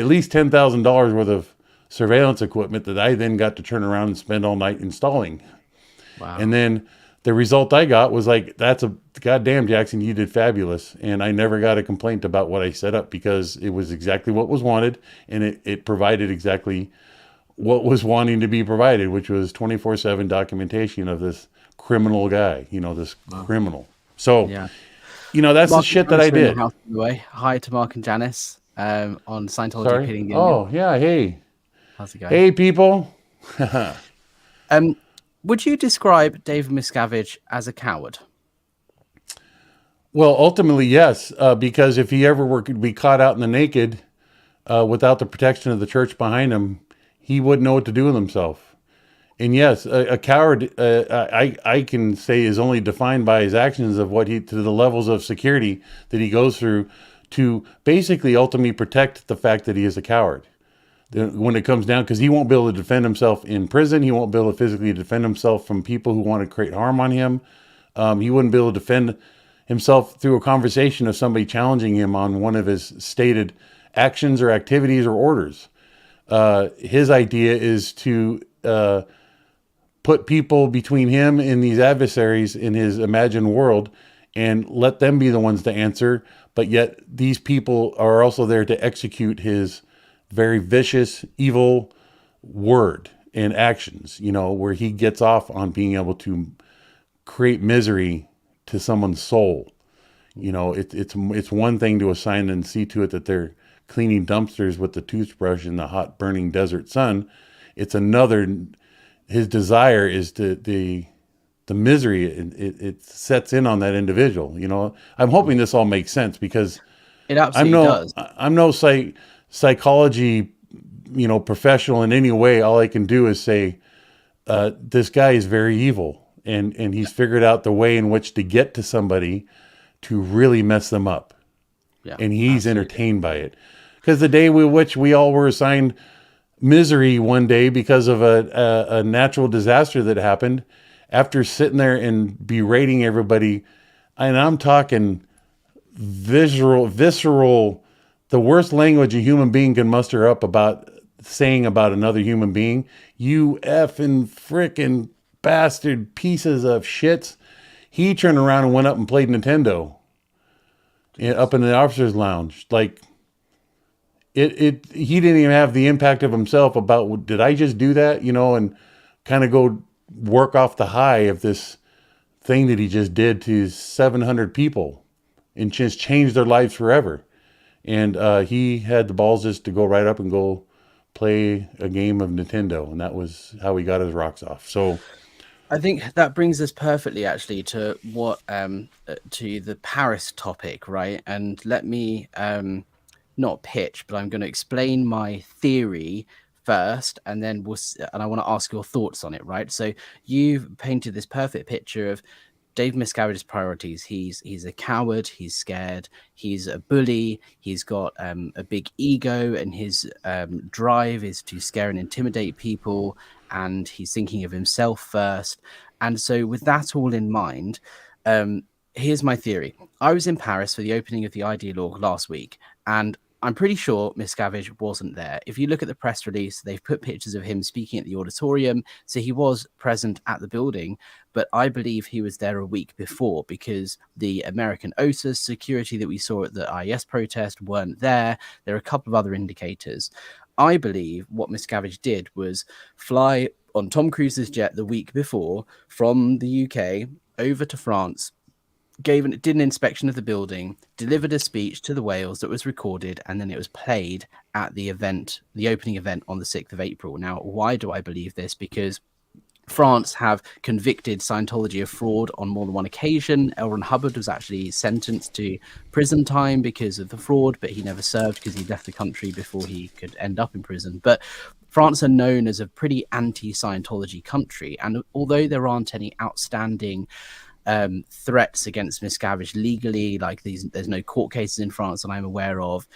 Speaker 2: least $10,000 worth of surveillance equipment that I then got to turn around and spend all night installing.
Speaker 1: Wow.
Speaker 2: And then the result I got was like, that's a goddamn Jackson, you did fabulous. And I never got a complaint about what I set up because it was exactly what was wanted. And it provided exactly what was wanting to be provided, which was 24/7 documentation of this criminal guy, this criminal. So,
Speaker 1: Yeah.
Speaker 2: that's
Speaker 1: Mark
Speaker 2: the shit
Speaker 1: and
Speaker 2: that I
Speaker 1: Janice are in the
Speaker 2: did.
Speaker 1: house, by the way. Hi to Mark and Janice on Scientology
Speaker 2: Sorry.
Speaker 1: Pitting the
Speaker 2: Oh, yeah. Hey.
Speaker 1: How's it going?
Speaker 2: Hey, people.
Speaker 1: Would you describe David Miscavige as a coward?
Speaker 2: Well, ultimately, yes, because if he ever were to be caught out in the naked without the protection of the church behind him, he wouldn't know what to do with himself. And yes, a coward, I can say, is only defined by his actions of to the levels of security that he goes through to basically ultimately protect the fact that he is a coward. When it comes down, because he won't be able to defend himself in prison, he won't be able to physically defend himself from people who want to create harm on him. He wouldn't be able to defend himself through a conversation of somebody challenging him on one of his stated actions or activities or orders. His idea is to put people between him and these adversaries in his imagined world and let them be the ones to answer. But yet these people are also there to execute his very vicious, evil word and actions, where he gets off on being able to create misery to someone's soul. It's one thing to assign and see to it that they're cleaning dumpsters with the toothbrush in the hot burning desert sun. It's another. His desire is the misery. It sets in on that individual. I'm hoping this all makes sense because
Speaker 1: It absolutely does.
Speaker 2: I'm no psychology, professional in any way. All I can do is say, this guy is very evil. And he's figured out the way in which to get to somebody to really mess them up.
Speaker 1: Yeah,
Speaker 2: And he's entertained by it. Because the day which we all were assigned misery one day because of a natural disaster that happened, after sitting there and berating everybody, and I'm talking visceral, the worst language a human being can muster up about saying about another human being, you effing frickin' bastard pieces of shits. He turned around and went up and played Nintendo up in the officer's lounge. Like he didn't even have the impact of himself about, did I just do that? And kind of go work off the high of this thing that he just did to 700 people and just changed their lives forever. And he had the balls just to go right up and go play a game of Nintendo. And that was how he got his rocks off. So
Speaker 1: I think that brings us perfectly actually to what to the Paris topic, right? And let me not pitch, but I'm going to explain my theory first, and then I want to ask your thoughts on it, right? So you've painted this perfect picture of Dave Miscavige's priorities. He's a coward. He's scared. He's a bully. He's got a big ego, and his drive is to scare and intimidate people. And he's thinking of himself first. And so, with that all in mind, here's my theory. I was in Paris for the opening of the Ideologue last week, and I'm pretty sure Miscavige wasn't there. If you look at the press release, they've put pictures of him speaking at the auditorium. So he was present at the building, but I believe he was there a week before because the American OSAS security that we saw at the IS protest weren't there. There are a couple of other indicators. I believe what Miscavige did was fly on Tom Cruise's jet the week before from the UK over to France, did an inspection of the building, delivered a speech to the whales that was recorded, and then it was played at the event, the opening event on the 6th of April. Now, why do I believe this? Because France have convicted Scientology of fraud on more than one occasion. L. Ron Hubbard was actually sentenced to prison time because of the fraud, but he never served because he left the country before he could end up in prison. But France are known as a pretty anti-Scientology country, and although there aren't any outstanding threats against Miscavige legally, like there's no court cases in France that I'm aware of,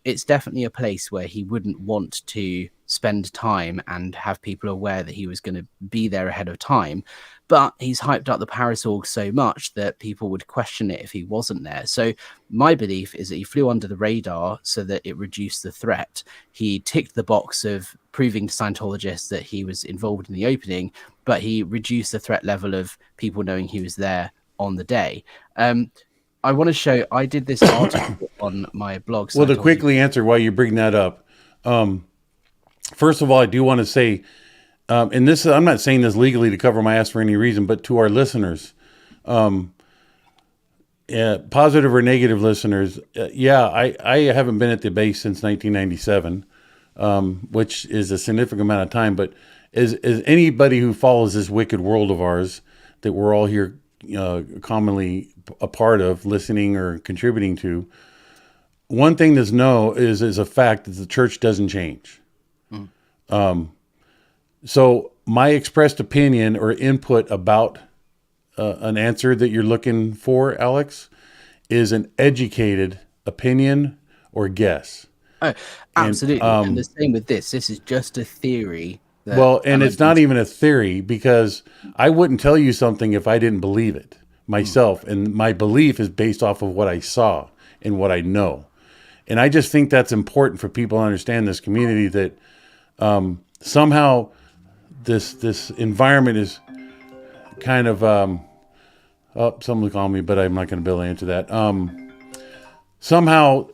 Speaker 1: it's definitely a place where he wouldn't want to spend time and have people aware that he was going to be there ahead of time. But he's hyped up the Paris org so much that people would question it if he wasn't there. So my belief is that he flew under the radar so that it reduced the threat. He ticked the box of proving to Scientologists that he was involved in the opening, but he reduced the threat level of people knowing he was there on the day. I want to show, I did this article on my blog.
Speaker 2: Well, to quickly answer why you bring that up, first of all, I do want to say, and this, I'm not saying this legally to cover my ass for any reason, but to our listeners, positive or negative listeners, I haven't been at the base since 1997, which is a significant amount of time. But as anybody who follows this wicked world of ours that we're all here commonly a part of, listening or contributing to, one thing that's is a fact that the church doesn't change. So my expressed opinion or input about an answer that you're looking for, Alex, is an educated opinion or guess.
Speaker 1: Oh, absolutely. And the same with this. This is just a theory.
Speaker 2: And it's not even a theory, because I wouldn't tell you something if I didn't believe it myself. And my belief is based off of what I saw and what I know. And I just think that's important for people to understand, this community, that somehow this environment is kind of someone's calling me, but I'm not going to be able to answer that. Somehow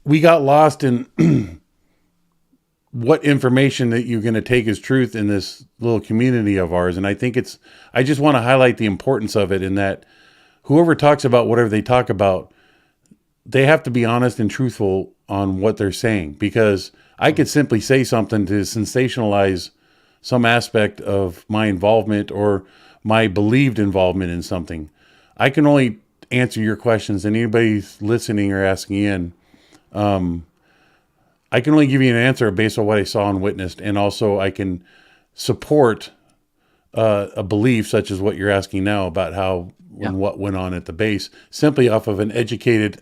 Speaker 2: we got lost in what information that you're going to take as truth in this little community of ours. And I think I just want to highlight the importance of it, in that whoever talks about whatever they talk about, they have to be honest and truthful on what they're saying, because I could simply say something to sensationalize some aspect of my involvement or my believed involvement in something. I can only answer your questions, and anybody listening or asking in, I can only give you an answer based on what I saw and witnessed. And also I can support a belief such as what you're asking now about how and what went on at the base, simply off of an educated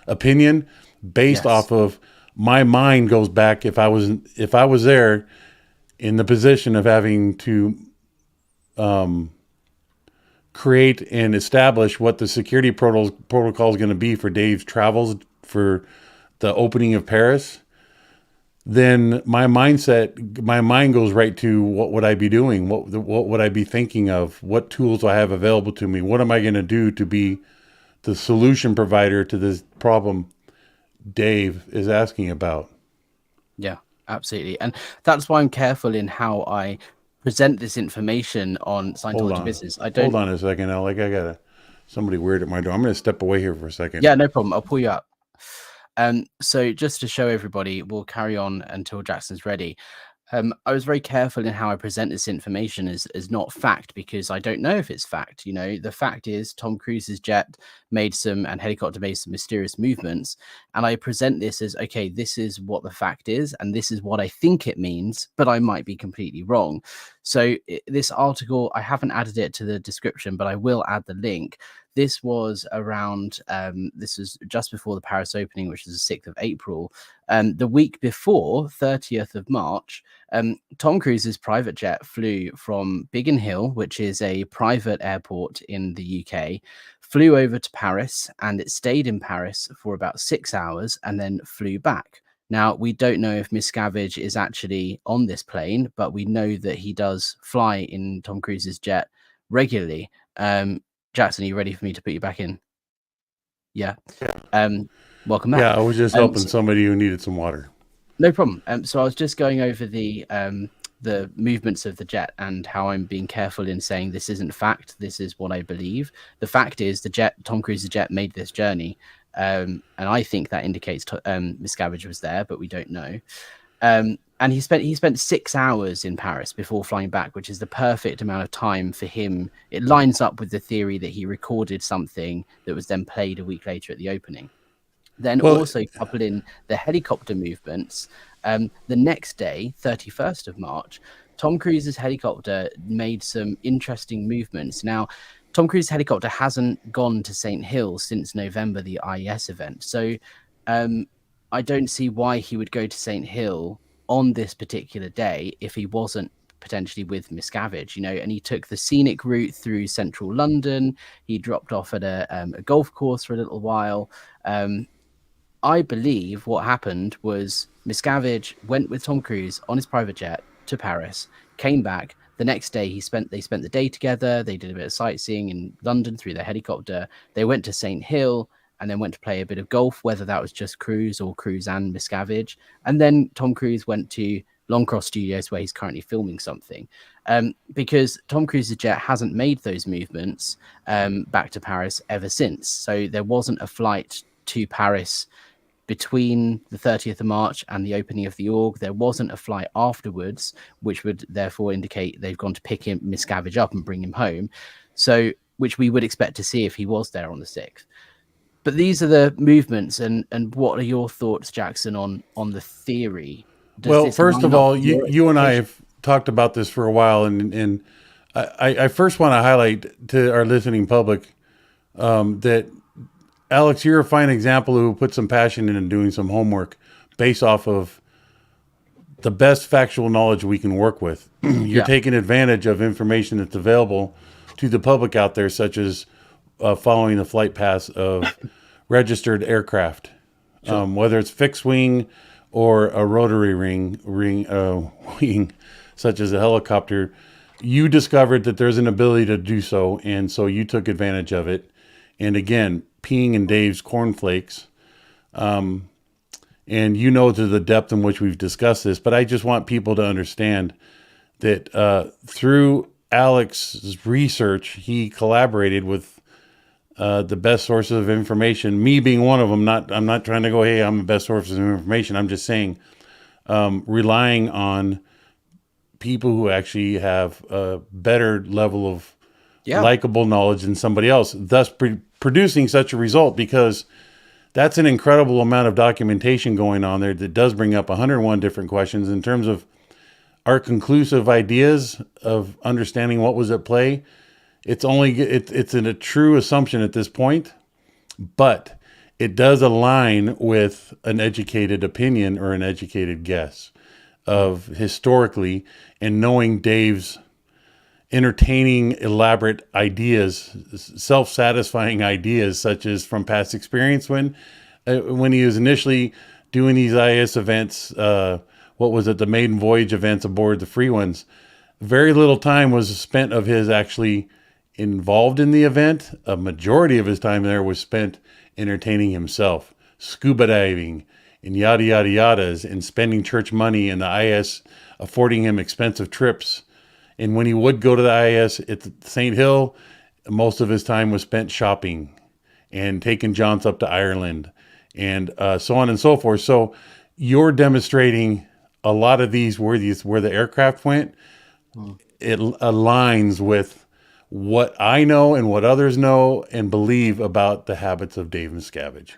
Speaker 2: opinion based off of my mind goes back. If I was there in the position of having to create and establish what the security protocol is going to be for Dave's travels for the opening of Paris, then my mind goes right to, what would I be doing? What would I be thinking of? What tools do I have available to me? What am I going to do to be the solution provider to this problem Dave is asking about?
Speaker 1: Yeah, absolutely. And that's why I'm careful in how I present this information on Scientology Business.
Speaker 2: Hold on a second, Alec. I got somebody weird at my door. I'm going to step away here for a second.
Speaker 1: Yeah, no problem. I'll pull you up. So just to show everybody, we'll carry on until Jackson's ready. I was very careful in how I present this information as not fact, because I don't know if it's fact. You know, the fact is Tom Cruise's jet and helicopter made some mysterious movements. And I present this as, okay, this is what the fact is, and this is what I think it means, but I might be completely wrong. So this article, I haven't added it to the description, but I will add the link. This was around, this was just before the Paris opening, which is the 6th of April. The week before, 30th of March, Tom Cruise's private jet flew from Biggin Hill, which is a private airport in the UK, flew over to Paris, and it stayed in Paris for about 6 hours and then flew back. Now, we don't know if Miscavige is actually on this plane, but we know that he does fly in Tom Cruise's jet regularly. Jackson, are you ready for me to put you back in? Yeah. Welcome back.
Speaker 2: Yeah, I was just helping somebody who needed some water.
Speaker 1: No problem. So I was just going over the movements of the jet and how I'm being careful in saying this isn't fact. This is what I believe. The fact is the jet, Tom Cruise's jet, made this journey. And I think that indicates Miscavige was there, but we don't know. And he spent 6 hours in Paris before flying back, which is the perfect amount of time for him. It lines up with the theory that he recorded something that was then played a week later at the opening. Then also couple in the helicopter movements. The next day, 31st of March, Tom Cruise's helicopter made some interesting movements. Now, Tom Cruise's helicopter hasn't gone to St. Hill since November, the IES event. So I don't see why he would go to St. Hill on this particular day if he wasn't potentially with Miscavige, and he took the scenic route through central London. He dropped off at a golf course for a little while. I believe what happened was Miscavige went with Tom Cruise on his private jet to Paris, came back. The next day, they spent the day together. They did a bit of sightseeing in London through their helicopter. They went to St. Hill and then went to play a bit of golf, whether that was just Cruise or Cruise and Miscavige. And then Tom Cruise went to Longcross Studios, where he's currently filming something, because Tom Cruise's jet hasn't made those movements back to Paris ever since. So there wasn't a flight to Paris between the 30th of March and the opening of the org. There wasn't a flight afterwards, which would therefore indicate they've gone to pick him, Miscavige up and bring him home. So, which we would expect to see if he was there on the 6th. But these are the movements, and what are your thoughts, Jackson, on the theory?
Speaker 2: Well, first of all, you and I have talked about this for a while, and I first want to highlight to our listening public that Alex, you're a fine example who put some passion into doing some homework based off of the best factual knowledge we can work with. You're taking advantage of information that's available to the public out there, such as following the flight paths of registered aircraft, whether it's fixed wing or a rotary wing, such as a helicopter. You discovered that there's an ability to do so, and so you took advantage of it. And again, peeing in Dave's cornflakes. And to the depth in which we've discussed this, but I just want people to understand that through Alex's research, he collaborated with the best sources of information, me being one of them. I'm not trying to go, hey, I'm the best source of information. I'm just saying, relying on people who actually have a better level of likable knowledge than somebody else, thus producing such a result, because that's an incredible amount of documentation going on there that does bring up 101 different questions in terms of our conclusive ideas of understanding what was at play. It's a true assumption at this point, but it does align with an educated opinion or an educated guess of historically, and knowing Dave's entertaining, elaborate ideas, self-satisfying ideas, such as from past experience when he was initially doing these IS events, what was it, the maiden voyage events aboard the free ones. Very little time was spent of his actually involved in the event. A majority of his time there was spent entertaining himself, scuba diving, and yada, yada, yadas, and spending church money, and the IS affording him expensive trips. And when he would go to the IS at St. Hill, most of his time was spent shopping and taking jaunts up to Ireland and so on and so forth. So you're demonstrating a lot of these where the aircraft went. It aligns with what I know and what others know and believe about the habits of Dave Miscavige.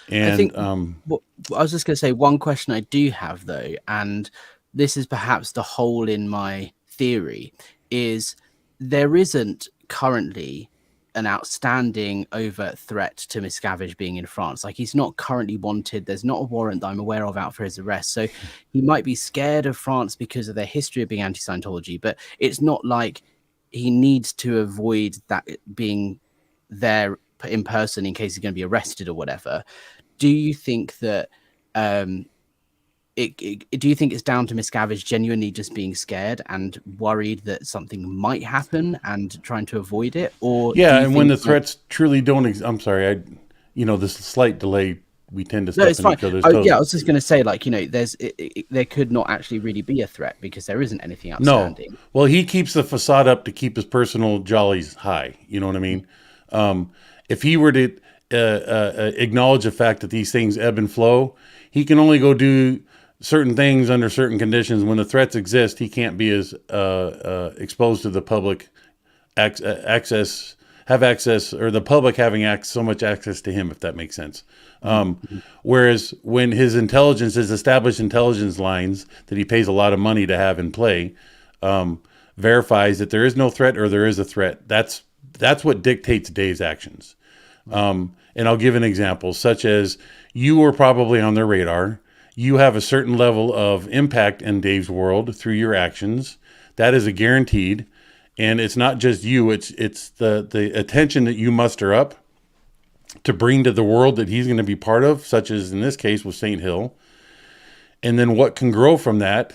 Speaker 2: And I think
Speaker 1: I was just going to say one question I do have, though, and this is perhaps the hole in my theory is there isn't currently an outstanding overt threat to Miscavige being in France. Like, he's not currently wanted. There's not a warrant that I'm aware of out for his arrest. So he might be scared of France because of their history of being anti-Scientology, but it's not like he needs to avoid that being there in person in case he's going to be arrested or whatever. Do you think that do you think it's down to Miscavige genuinely just being scared and worried that something might happen and trying to avoid it? Or do you
Speaker 2: and when
Speaker 1: think
Speaker 2: the threats truly don't I'm sorry, this slight delay, we tend to step
Speaker 1: it's
Speaker 2: in
Speaker 1: fine.
Speaker 2: each other's
Speaker 1: Oh,
Speaker 2: toes.
Speaker 1: yeah, I was just going to say, like, there could not actually really be a threat because there isn't anything outstanding.
Speaker 2: No. Well, he keeps the facade up to keep his personal jollies high. You know what I mean? If he were to acknowledge the fact that these things ebb and flow, he can only go do certain things under certain conditions. When the threats exist, he can't be as exposed to the public access, or the public having so much access to him, if that makes sense. Whereas when his established intelligence lines that he pays a lot of money to have in play, verifies that there is no threat or there is a threat, that's what dictates Dave's actions. And I'll give an example, such as you were probably on their radar. You have a certain level of impact in Dave's world through your actions. That is a guaranteed. And it's not just you, it's the attention that you muster up to bring to the world that he's going to be part of, such as in this case with St. Hill. And then what can grow from that,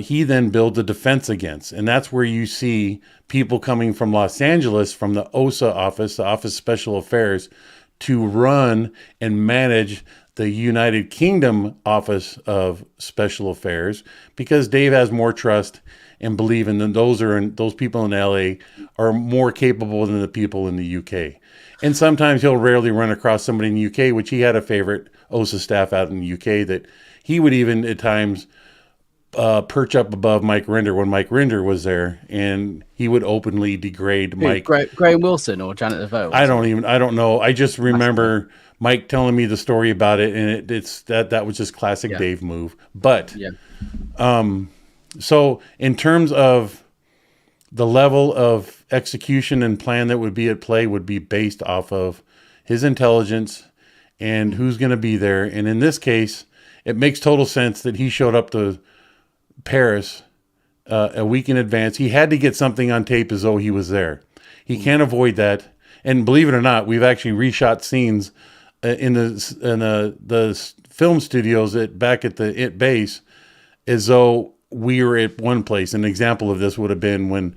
Speaker 2: he then builds a defense against. And that's where you see people coming from Los Angeles, from the OSA office, the Office of Special Affairs, to run and manage the United Kingdom Office of Special Affairs, because Dave has more trust and believe in them. Those people in LA are more capable than the people in the UK. And sometimes he'll rarely run across somebody in the UK, which he had a favorite OSA staff out in the UK that he would even at times perch up above Mike Rinder when Mike Rinder was there, and he would openly degrade Mike.
Speaker 1: Graham Wilson or Janet DeVoe?
Speaker 2: I don't know. I just remember Mike telling me the story about it, and that was just classic Dave move. But so in terms of the level of execution and plan that would be at play would be based off of his intelligence and who's going to be there. And in this case, it makes total sense that he showed up to Paris a week in advance. He had to get something on tape as though he was there. He can't avoid that. And believe it or not, we've actually reshot scenes in the film studios back at the base as though we were at one place. An example of this would have been when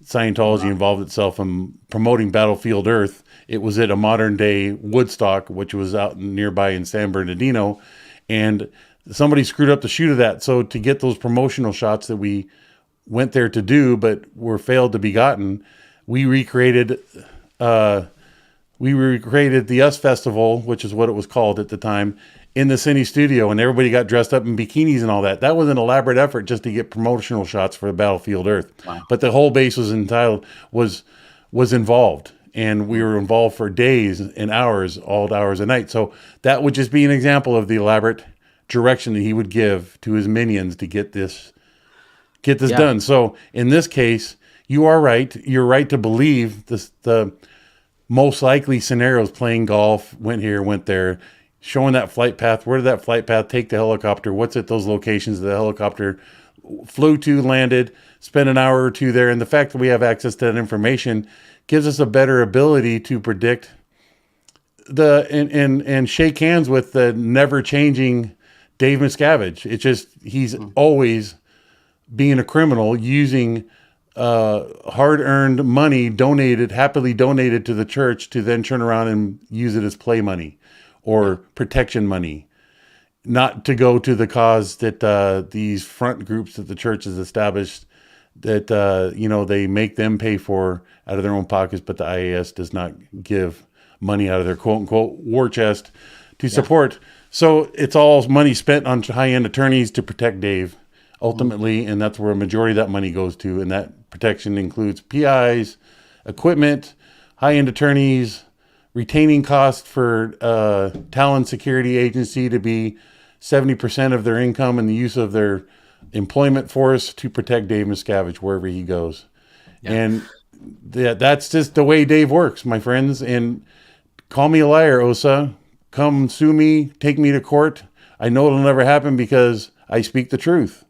Speaker 2: Scientology involved itself in promoting Battlefield Earth. It was at a modern day Woodstock, which was out nearby in San Bernardino, and somebody screwed up the shoot of that. So to get those promotional shots that we went there to do, but were failed to be gotten, we recreated the US Festival, which is what it was called at the time, in the Cine studio, and everybody got dressed up in bikinis and all that. That was an elaborate effort just to get promotional shots for Battlefield Earth. Wow. But the whole base was involved, and we were involved for days and hours, all hours a night. So that would just be an example of the elaborate direction that he would give to his minions to get this done. So in this case, you are right. You're right to believe this. The most likely scenarios: playing golf, went here, went there, showing that flight path. Where did that flight path take the helicopter? What's at those locations the helicopter flew to, landed, spent an hour or two there? And the fact that we have access to that information gives us a better ability to predict and shake hands with the never changing Dave Miscavige. It's just, he's always being a criminal, using hard-earned money happily donated to the church, to then turn around and use it as play money or protection money, not to go to the cause that these front groups that the church has established, that they make them pay for out of their own pockets, but the IAS does not give money out of their quote-unquote war chest to support. So it's all money spent on high-end attorneys to protect Dave, ultimately, and that's where a majority of that money goes to, and that protection includes PIs, equipment, high-end attorneys, retaining costs for Talon Security Agency to be 70% of their income, and the use of their employment force to protect Dave Miscavige wherever he goes.
Speaker 1: Yeah.
Speaker 2: And that's just the way Dave works, my friends. And call me a liar, Osa. Come sue me, take me to court. I know it'll never happen because I speak the truth.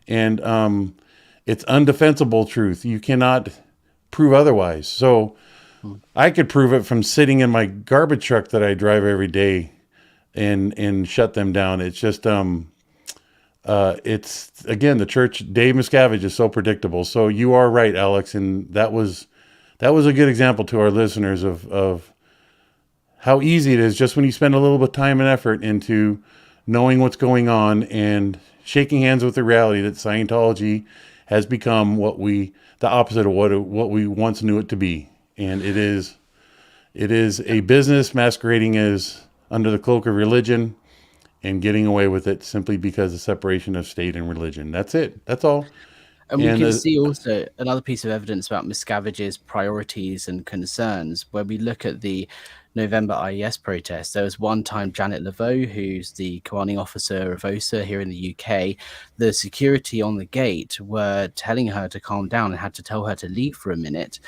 Speaker 2: And it's undefensible truth. You cannot prove otherwise. So I could prove it from sitting in my garbage truck that I drive every day and shut them down. It's just it's again the church. Dave Miscavige is so predictable. So you are right, Alex, and that was a good example to our listeners of how easy it is just when you spend a little bit of time and effort into knowing what's going on and shaking hands with the reality that Scientology has become the opposite of what we once knew it to be. And it is a business masquerading as under the cloak of religion and getting away with it simply because of separation of state and religion. That's it. That's all.
Speaker 1: And we can see also another piece of evidence about Miscavige's priorities and concerns. Where we look at the November IES protest, there was one time Janet Laveau, who's the commanding officer of OSA here in the UK, the security on the gate were telling her to calm down and had to tell her to leave for a minute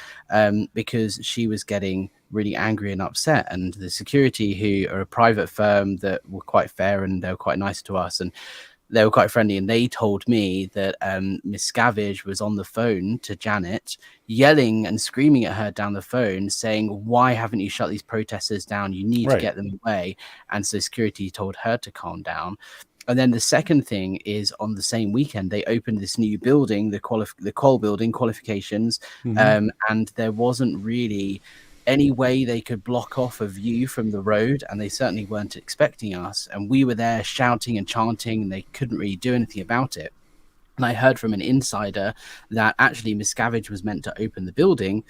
Speaker 1: because she was getting really angry and upset. And the security, who are a private firm that were quite fair and they were quite nice to us, and they were quite friendly, and they told me that Miscavige was on the phone to Janet, yelling and screaming at her down the phone, saying, "Why haven't you shut these protesters down? You need to get them away." And so security told her to calm down. And then the second thing is, on the same weekend, they opened this new building, the Qual building, qualifications, and there wasn't really any way they could block off a view from the road, and they certainly weren't expecting us. And we were there shouting and chanting, and they couldn't really do anything about it. And I heard from an insider that actually Miscavige was meant to open the building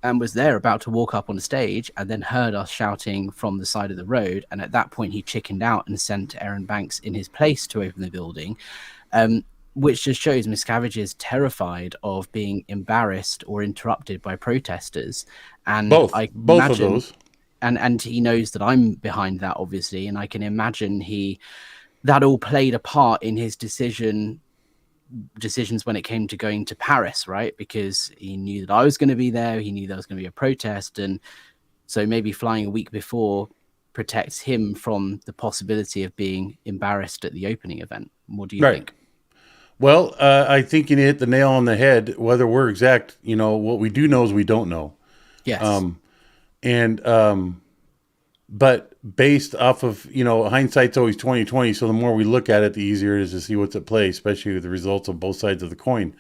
Speaker 1: and was there about to walk up on the stage, and then heard us shouting from the side of the road. And at that point, he chickened out and sent Aaron Banks in his place to open the building. Which just shows Miscavige is terrified of being embarrassed or interrupted by protesters. And I
Speaker 2: both
Speaker 1: imagine,
Speaker 2: of those.
Speaker 1: And he knows that I'm behind that, obviously. And I can imagine that all played a part in his decisions when it came to going to Paris, right? Because he knew that I was going to be there. He knew there was going to be a protest. And so maybe flying a week before protects him from the possibility of being embarrassed at the opening event. What do you think?
Speaker 2: Well, I think you hit the nail on the head. Whether we're exact, what we do know is we don't know.
Speaker 1: Yes.
Speaker 2: But based off of, hindsight's always 20/20. So the more we look at it, the easier it is to see what's at play, especially with the results of both sides of the coin.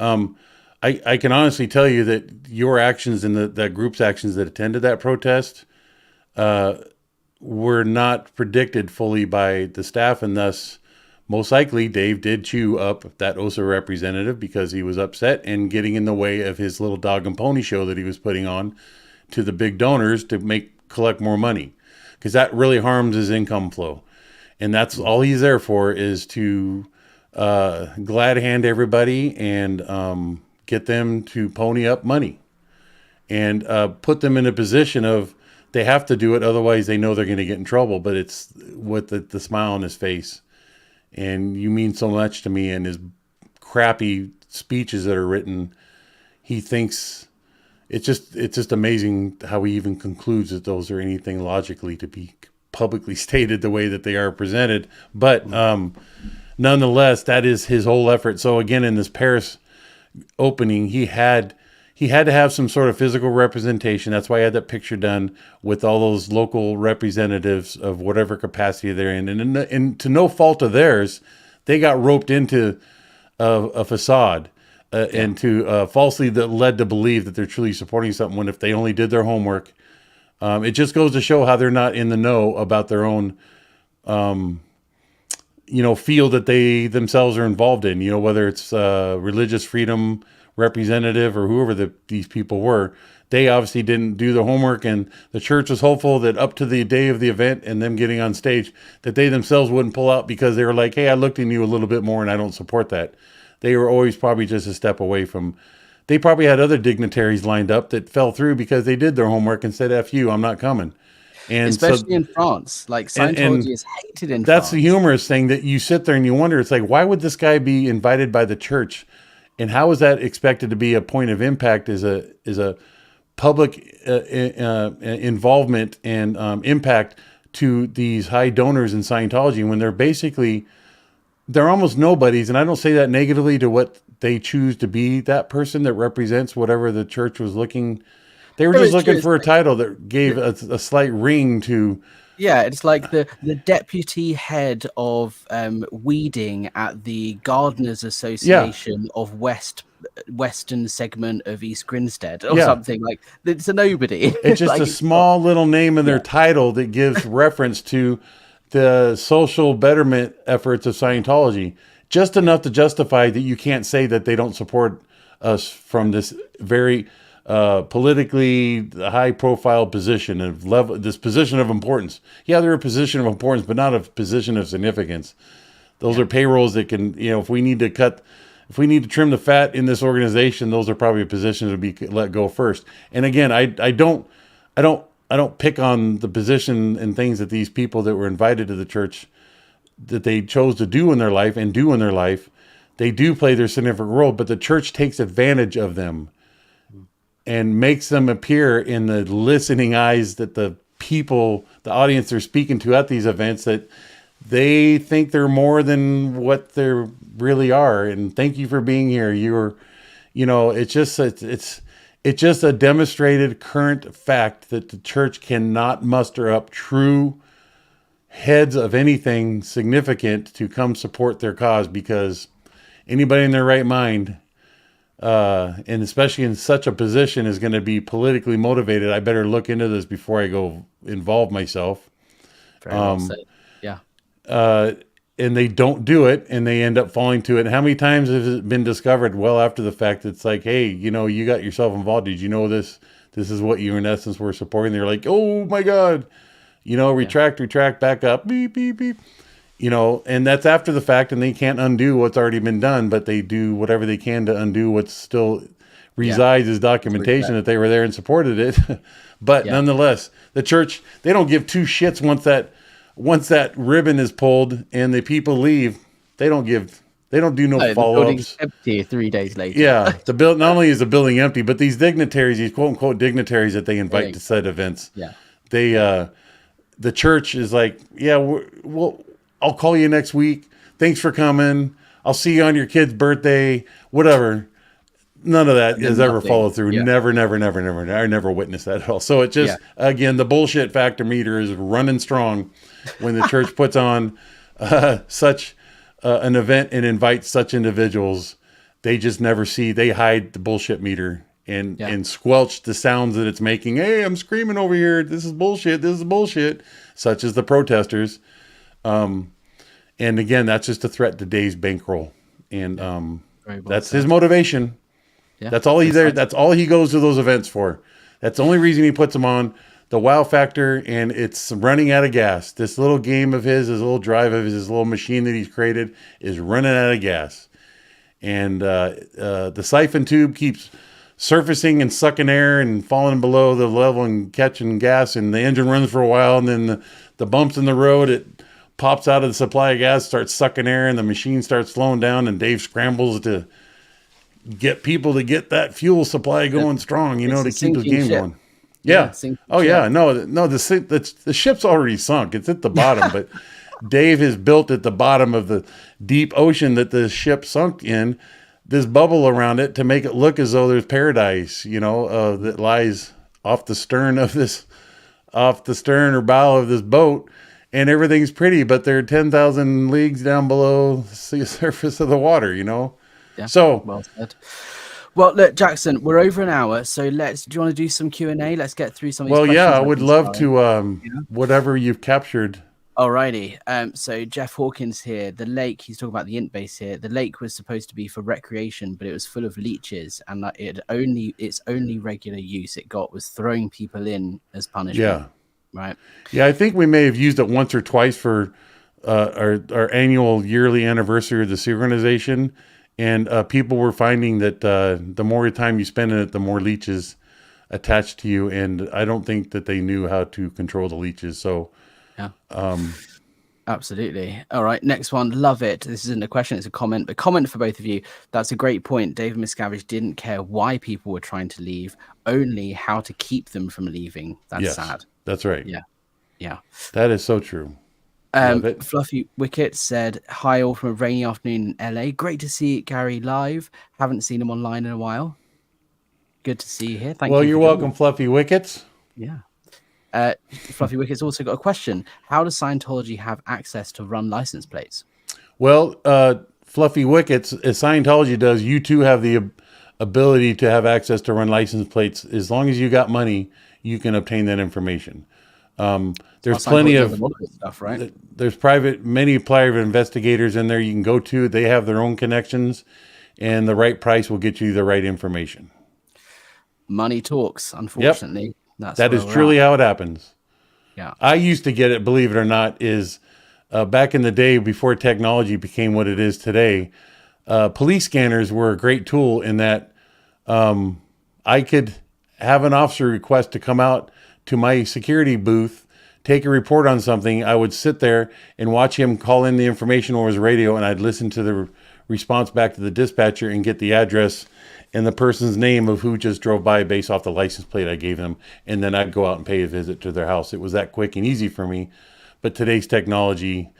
Speaker 2: I can honestly tell you that your actions and that group's actions that attended that protest were not predicted fully by the staff, and thus most likely Dave did chew up that OSA representative because he was upset and getting in the way of his little dog and pony show that he was putting on to the big donors to collect more money, because that really harms his income flow. And that's all he's there for, is to glad hand everybody and get them to pony up money and put them in a position of they have to do it, otherwise they know they're going to get in trouble. But it's with the smile on his face. And you mean so much to me, and his crappy speeches that are written, he thinks it's just amazing how he even concludes that those are anything logically to be publicly stated the way that they are presented. But nonetheless, that is his whole effort. So again, in this Paris opening, he had to have some sort of physical representation. That's why I had that picture done with all those local representatives of whatever capacity they're in. And to no fault of theirs, they got roped into a facade and to falsely that led to believe that they're truly supporting something, when if they only did their homework, it just goes to show how they're not in the know about their own field that they themselves are involved in, whether it's religious freedom representative or whoever these people were. They obviously didn't do the homework, and the church was hopeful that up to the day of the event and them getting on stage, that they themselves wouldn't pull out because they were like, hey, I looked into you a little bit more and I don't support that. They were always probably just a step away from, they probably had other dignitaries lined up that fell through because they did their homework and said, F you, I'm not coming. And so,
Speaker 1: especially in France. Like
Speaker 2: and
Speaker 1: Scientology is hated in
Speaker 2: that's the
Speaker 1: France.
Speaker 2: humorous thing, that you sit there and you wonder, it's like, why would this guy be invited by the church? And how is that expected to be a point of impact, is a public involvement and impact to these high donors in Scientology, when they're almost nobodies. And I don't say that negatively to what they choose to be, that person that represents whatever the church was looking. They were
Speaker 1: No,
Speaker 2: just
Speaker 1: it's true.
Speaker 2: looking
Speaker 1: It's
Speaker 2: for a
Speaker 1: like,
Speaker 2: title that gave a slight ring to.
Speaker 1: yeah, it's like the deputy head of weeding at the Gardeners
Speaker 2: Yeah,
Speaker 1: Association of Western segment of East Grinstead or
Speaker 2: yeah.
Speaker 1: something. Like it's a nobody.
Speaker 2: It's just a
Speaker 1: Like it's not.
Speaker 2: small little name in
Speaker 1: Yeah,
Speaker 2: their title that gives reference to the social betterment efforts of Scientology. Just
Speaker 1: yeah.
Speaker 2: enough to justify that you can't say that they don't support us from this very politically high profile position of level, this position of importance. Yeah, they're a position of importance, but not a position of significance. Those
Speaker 1: Yeah.
Speaker 2: are payrolls that can, if we need to trim the fat in this organization, those are probably positions to be let go first. And again, I don't pick on the position and things that these people that were invited to the church, that they chose to do in their life and do in their life. They do play their significant role, but the church takes advantage of them and makes them appear in the listening eyes that the people, the audience they're speaking to at these events, that they think they're more than what they really are. And thank you for being here. It's just a demonstrated current fact that the church cannot muster up true heads of anything significant to come support their cause, because anybody in their right mind, and especially in such a position, is going to be politically motivated. I better look into this before I go involve myself.
Speaker 1: Very well said. Yeah.
Speaker 2: And they don't do it, and they end up falling to it. How many times has it been discovered well after the fact? It's like, hey, you got yourself involved. Did you know this? This is what you in essence were supporting. They're like, oh my God, retract, back up, beep, beep, beep. And that's after the fact, and they can't undo what's already been done, but they do whatever they can to undo what still resides as documentation that they were there and supported it. But nonetheless, the church, they don't give two shits once that ribbon is pulled and the people leave. They don't do no
Speaker 1: The building's
Speaker 2: follow-ups.
Speaker 1: empty 3 days later.
Speaker 2: Yeah, not only is the building empty, but these dignitaries, these quote unquote dignitaries that they invite to said events,
Speaker 1: Yeah.
Speaker 2: The church is like, yeah, I'll call you next week. Thanks for coming. I'll see you on your kid's birthday, whatever. None of that is ever followed through.
Speaker 1: Yeah.
Speaker 2: Never. I never witnessed that at all. So it just, again, the bullshit factor meter is running strong when the church puts on such an event and invites such individuals. They just never see. They hide the bullshit meter and squelch the sounds that it's making. Hey, I'm screaming over here. This is bullshit. This is bullshit. Such as the protesters. And again, that's just a threat to Dave's bankroll. And that's his motivation. Yeah. That's all he's there. That's all he goes to those events for. That's the only reason he puts them on. The wow factor, and it's running out of gas. This little game of his little drive of his little machine that he's created is running out of gas. And the siphon tube keeps surfacing and sucking air and falling below the level and catching gas, and the engine runs for a while, and then the bumps in the road, it pops out of the supply of gas, starts sucking air, and the machine starts slowing down, and Dave scrambles to get people to get that fuel supply going strong, to keep the game going. Yeah. Oh yeah. No, the ship's already sunk. It's at the bottom, but Dave has built at the bottom of the deep ocean that the ship sunk in this bubble around it to make it look as though there's paradise, that lies off the stern or bow of this boat, and everything's pretty, but they're 10,000 leagues down below the surface of the water,
Speaker 1: Yeah.
Speaker 2: So
Speaker 1: well said. Well, look, Jackson, we're over an hour, so do you want to do some Q&A? Let's get through some of these questions.
Speaker 2: I would love to, whatever you've captured.
Speaker 1: Alrighty. So Jeff Hawkins here, the lake, he's talking about the int base here. The lake was supposed to be for recreation, but it was full of leeches, and its only regular use it got was throwing people in as punishment.
Speaker 2: Yeah.
Speaker 1: Right.
Speaker 2: Yeah, I think we may have used it once or twice for our annual yearly anniversary of the Sea Organization. And people were finding that the more time you spend in it, the more leeches attached to you. And I don't think that they knew how to control the leeches. So,
Speaker 1: Yeah. Absolutely. All right. Next one. Love it. This isn't a question, it's a comment, but comment for both of you. That's a great point. David Miscavige didn't care why people were trying to leave, only how to keep them from leaving. That's
Speaker 2: yes,
Speaker 1: sad.
Speaker 2: that's right.
Speaker 1: Yeah. Yeah.
Speaker 2: That is so true. Love it.
Speaker 1: Fluffy Wicket said, hi all from a rainy afternoon in LA. Great to see Gary live. Haven't seen him online in a while. Good to see you here. Thank you.
Speaker 2: Well, you're welcome, Fluffy Wickets.
Speaker 1: Yeah. Fluffy Wicket's also got a question. How does Scientology have access to run license plates?
Speaker 2: Well, Fluffy Wickets, as Scientology does, you too have the ability to have access to run license plates. As long as you got money, you can obtain that information. There's plenty of
Speaker 1: stuff, right?
Speaker 2: There's many private investigators in there you can go to. They have their own connections, and the right price will get you the right information.
Speaker 1: Money talks, unfortunately.
Speaker 2: Yep.
Speaker 1: That's
Speaker 2: that is truly how it happens.
Speaker 1: Yeah.
Speaker 2: I used to get it, believe it or not, is back in the day before technology became what it is today, police scanners were a great tool in that I could have an officer request to come out to my security booth, take a report on something. I would sit there and watch him call in the information over his radio, and I'd listen to the response back to the dispatcher and get the address and the person's name of who just drove by based off the license plate I gave them. And then I'd go out and pay a visit to their house. It was that quick and easy for me. But today's technology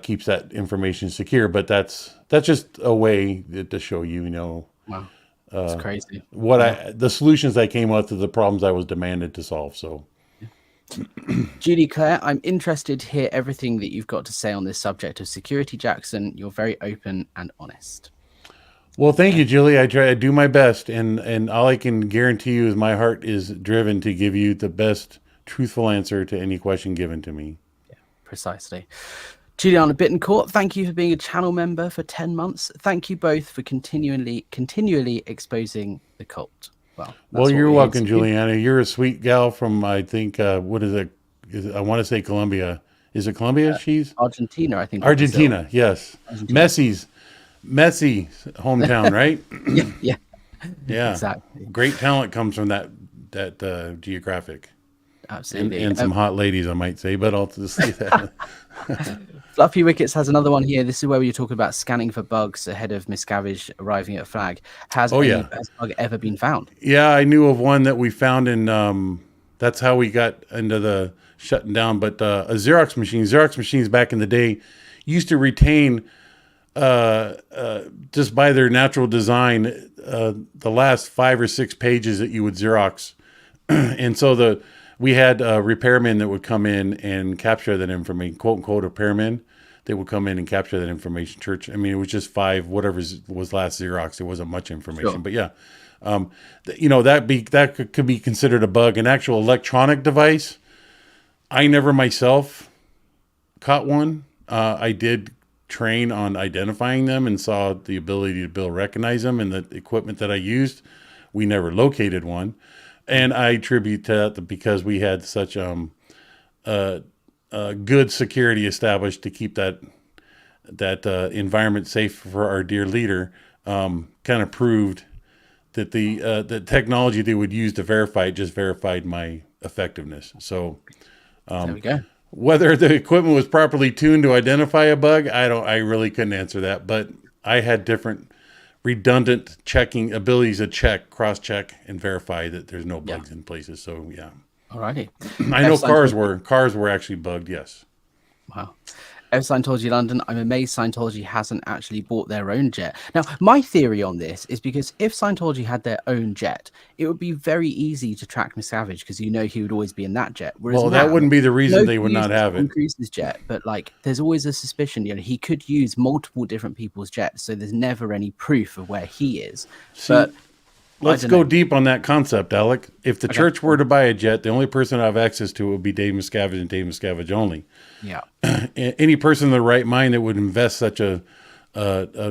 Speaker 2: keeps that information secure. But that's just a way to show you,
Speaker 1: Wow. It's crazy.
Speaker 2: The solutions I came up to the problems I was demanded to solve. So,
Speaker 1: Judy Claire, I'm interested to hear everything that you've got to say on this subject of security, Jackson. You're very open and honest.
Speaker 2: Well, thank you, Julie. I try to do my best, and all I can guarantee you is my heart is driven to give you the best truthful answer to any question given to me.
Speaker 1: Yeah, precisely. Juliana Bittencourt, thank you for being a channel member for 10 months. Thank you both for continually exposing the cult.
Speaker 2: Well, you're welcome, Juliana. You're a sweet gal from, I think, what is it? I want to say Colombia. Is it Colombia? She's
Speaker 1: Argentina, I think.
Speaker 2: Argentina, yes. Argentina. Messi's hometown, right? Yeah.
Speaker 1: Exactly.
Speaker 2: Great talent comes from that geographic.
Speaker 1: Absolutely.
Speaker 2: And some hot ladies, I might say, but I'll just say that.
Speaker 1: Fluffy Wickets has another one here. This is where you're talking about scanning for bugs ahead of Miscavige arriving at Flag. Has a bug ever been found?
Speaker 2: Yeah, I knew of one that we found in, that's how we got into the shutting down. But a Xerox machines back in the day used to retain, just by their natural design, the last 5 or 6 pages that you would Xerox. And so we had repairmen that would come in and capture that information, quote unquote, repairmen. They would come in and capture that information. It was just 5, whatever was last Xerox. It wasn't much information, but yeah, that could be considered a bug. An actual electronic device, I never myself caught one. I did train on identifying them and saw the ability to recognize them, and the equipment that I used, we never located one. And I attribute to that because we had such good security established to keep that environment safe for our dear leader. Kind of proved that the technology they would use to verify it just verified my effectiveness. So
Speaker 1: there we go.
Speaker 2: Whether the equipment was properly tuned to identify a bug, I really couldn't answer that. But I had different redundant checking abilities to cross-check, and verify that there's no bugs in places. So yeah.
Speaker 1: Alrighty.
Speaker 2: I know cars were actually bugged. Yes.
Speaker 1: Wow. Scientology London, I'm amazed Scientology hasn't actually bought their own jet. Now, my theory on this is because if Scientology had their own jet, it would be very easy to track Miscavige because he would always be in that jet.
Speaker 2: Whereas that wouldn't be the reason they would not have it.
Speaker 1: Cruise's jet, but there's always a suspicion. He could use multiple different people's jets, so there's never any proof of where he is. But
Speaker 2: let's go deep on that concept, Alec. If the church were to buy a jet, the only person I have access to would be Dave Miscavige and Dave Miscavige only.
Speaker 1: Yeah.
Speaker 2: Any person in the right mind that would invest such a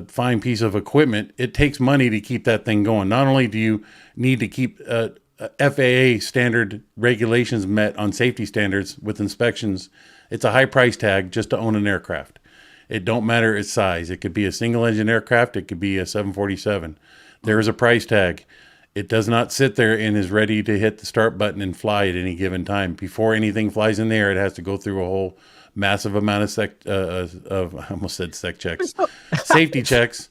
Speaker 2: fine piece of equipment, it takes money to keep that thing going. Not only do you need to keep FAA standard regulations met on safety standards with inspections, it's a high price tag just to own an aircraft. It don't matter its size. It could be a single engine aircraft. It could be a 747. There is a price tag. It does not sit there and is ready to hit the start button and fly at any given time. Before anything flies in the air, it has to go through a whole massive amount of I almost said
Speaker 1: It's
Speaker 2: checks,
Speaker 1: not,
Speaker 2: safety checks.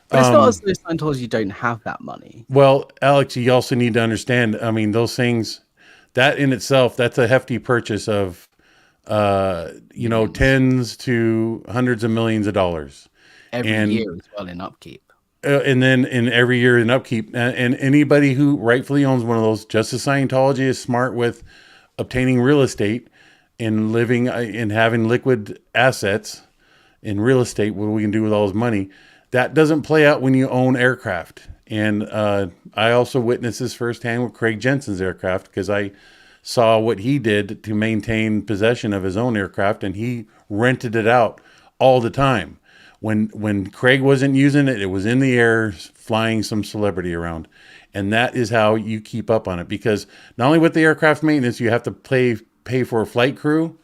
Speaker 1: but it's not as though Scientology don't have that money.
Speaker 2: Well, Alex, you also need to understand, I mean, those things, that in itself, that's a hefty purchase of,
Speaker 1: Millions.
Speaker 2: tens to hundreds of millions of dollars.
Speaker 1: Every
Speaker 2: And,
Speaker 1: year as well in upkeep.
Speaker 2: and then in every year in upkeep, and anybody who rightfully owns one of those, just as Scientology is smart with obtaining real estate and living and having liquid assets in real estate, what we can do with all this money, that doesn't play out when you own aircraft. And I also witnessed this firsthand with Craig Jensen's aircraft, because I saw what he did to maintain possession of his own aircraft, and he rented it out all the time. When Craig wasn't using it, it was in the air flying some celebrity around. And that is how you keep up on it, because not only with the aircraft maintenance, you have to pay for a flight crew,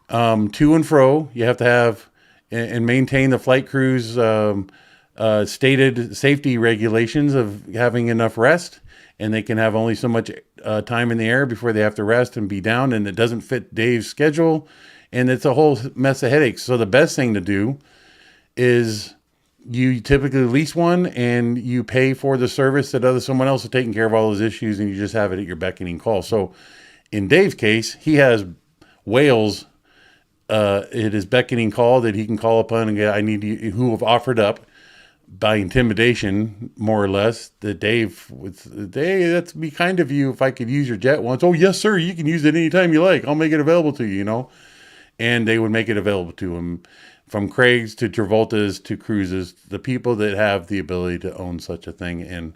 Speaker 2: to and fro. You have to have and maintain the flight crew's stated safety regulations of having enough rest, and they can have only so much time in the air before they have to rest and be down, and it doesn't fit Dave's schedule, and it's a whole mess of headaches. So the best thing to do is you typically lease one and you pay for the service that someone else is taking care of all those issues, and you just have it at your beckoning call. So in Dave's case, he has whales at his beckoning call that he can call upon and get, who have offered up by intimidation, more or less, that Dave would, hey, that'd be kind of you if I could use your jet once. Oh, yes, sir. You can use it anytime you like. I'll make it available to you, And they would make it available to him, from Craig's to Travolta's to Cruises, the people that have the ability to own such a thing and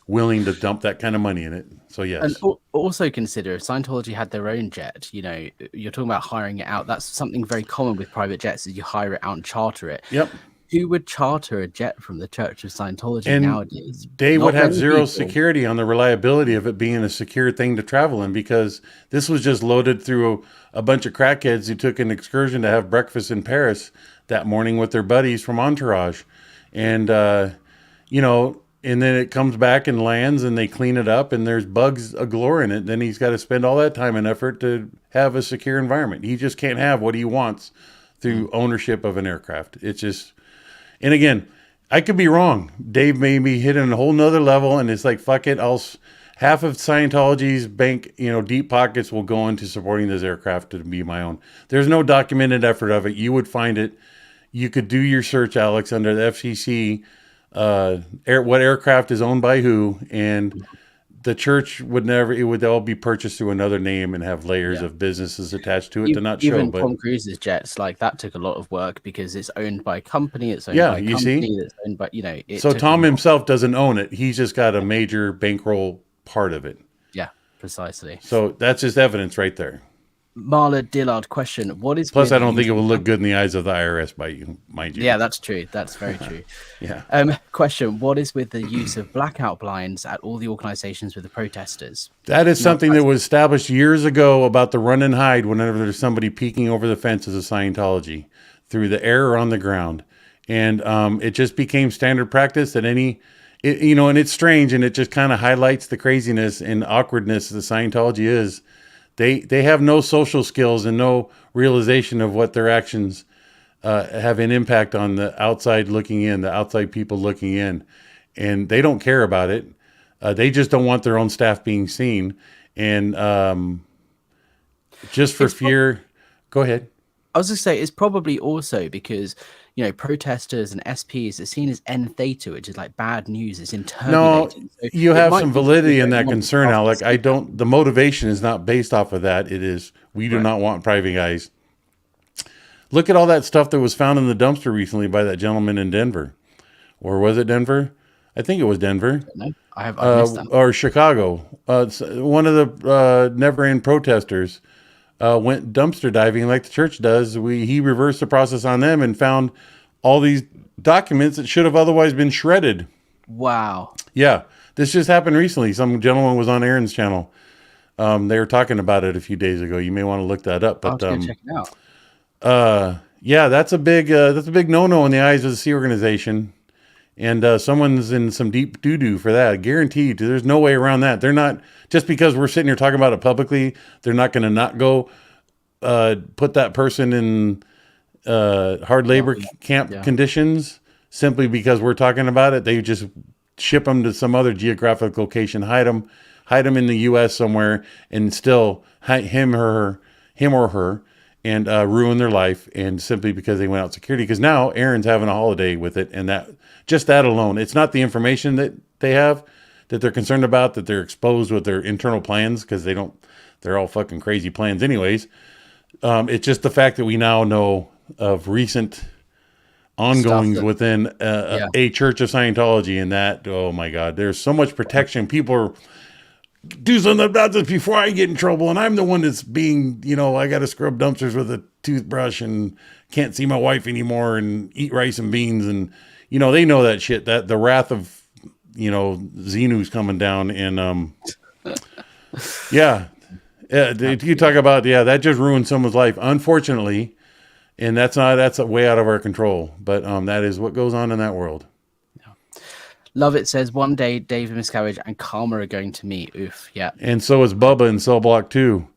Speaker 2: willing to dump that kind of money in it. So, yes.
Speaker 1: And also consider if Scientology had their own jet, you're talking about hiring it out. That's something very common with private jets, is you hire it out and charter it.
Speaker 2: Yep.
Speaker 1: Who would charter a jet from the Church of Scientology
Speaker 2: And
Speaker 1: nowadays?
Speaker 2: they would have zero
Speaker 1: people.
Speaker 2: security on the reliability of it being a secure thing to travel in, because this was just loaded through a bunch of crackheads who took an excursion to have breakfast in Paris that morning with their buddies from Entourage. And, and then it comes back and lands and they clean it up and there's bugs galore in it. Then he's got to spend all that time and effort to have a secure environment. He just can't have what he wants through ownership of an aircraft. It's just... And again, I could be wrong. Dave may be hitting a whole nother level, and it's like, fuck it. Half of Scientology's bank, deep pockets will go into supporting this aircraft to be my own. There's no documented effort of it. You would find it. You could do your search, Alex, under the FCC, what aircraft is owned by who, and the church would never, it would all be purchased through another name and have layers of businesses attached to it to not show.
Speaker 1: Even
Speaker 2: But
Speaker 1: Tom Cruise's jets, like, that took a lot of work because it's owned by a company. It's owned by a company that's owned by,
Speaker 2: So Tom himself doesn't own it. He's just got a major bankroll part of it.
Speaker 1: Yeah, precisely.
Speaker 2: So that's just evidence right there.
Speaker 1: Marla Dillard question: what is...
Speaker 2: Plus, I don't think it will look good in the eyes of the IRS by you, mind you.
Speaker 1: Yeah, that's true. That's very true.
Speaker 2: Yeah.
Speaker 1: Question: what is with the use of blackout blinds at all the organizations with the protesters?
Speaker 2: That is something that was established years ago about the run and hide whenever there's somebody peeking over the fences of Scientology through the air or on the ground. And it just became standard practice that and it's strange, and it just kind of highlights the craziness and awkwardness that Scientology is. They have no social skills and no realization of what their actions have an impact on the outside looking in, the outside people looking in. And they don't care about it. They just don't want their own staff being seen. And just for fear... Go ahead.
Speaker 1: I was going to say, it's probably also because... protesters and SPs are seen as N theta, which is like bad news. It's internally.
Speaker 2: No,
Speaker 1: so
Speaker 2: you have some validity in that concern, Alec. The motivation is not based off of that. It is, we do not want private guys. Look at all that stuff that was found in the dumpster recently by that gentleman in Denver. Or was it Denver? I think it was Denver.
Speaker 1: I missed that.
Speaker 2: Or Chicago. One of the never-end protesters went dumpster diving like the church does. He reversed the process on them and found all these documents that should have otherwise been shredded.
Speaker 1: Wow.
Speaker 2: Yeah. This just happened recently. Some gentleman was on Aaron's channel. They were talking about it a few days ago. You may want to look that up. But
Speaker 1: I'll check it out.
Speaker 2: Yeah, that's a big no-no in the eyes of the Sea Organization. And someone's in some deep doo-doo for that. Guaranteed. There's no way around that. They're not, just because we're sitting here talking about it publicly, they're not going to not go put that person in hard labor camp conditions simply because we're talking about it. They just ship them to some other geographic location, hide them in the U.S. somewhere, and still him or her, and ruin their life, and simply because they went out security. Because now Aaron's having a holiday with it, and that alone, it's not the information that they have that they're concerned about, that they're exposed with their internal plans, because they're all fucking crazy plans anyways. It's just the fact that we now know of recent ongoings within a Church of Scientology, and that, oh my God, there's so much protection. People are, do something about this before I get in trouble, and I'm the one that's being, I got to scrub dumpsters with a toothbrush and can't see my wife anymore and eat rice and beans, and they know that shit, that the wrath of Xenu's coming down, and you talk about that just ruined someone's life, unfortunately. And that's way out of our control, but that is what goes on in that world.
Speaker 1: Love It says, one day David Miscavige and Karma are going to meet. Oof, yeah.
Speaker 2: And so is Bubba in Cell Block 2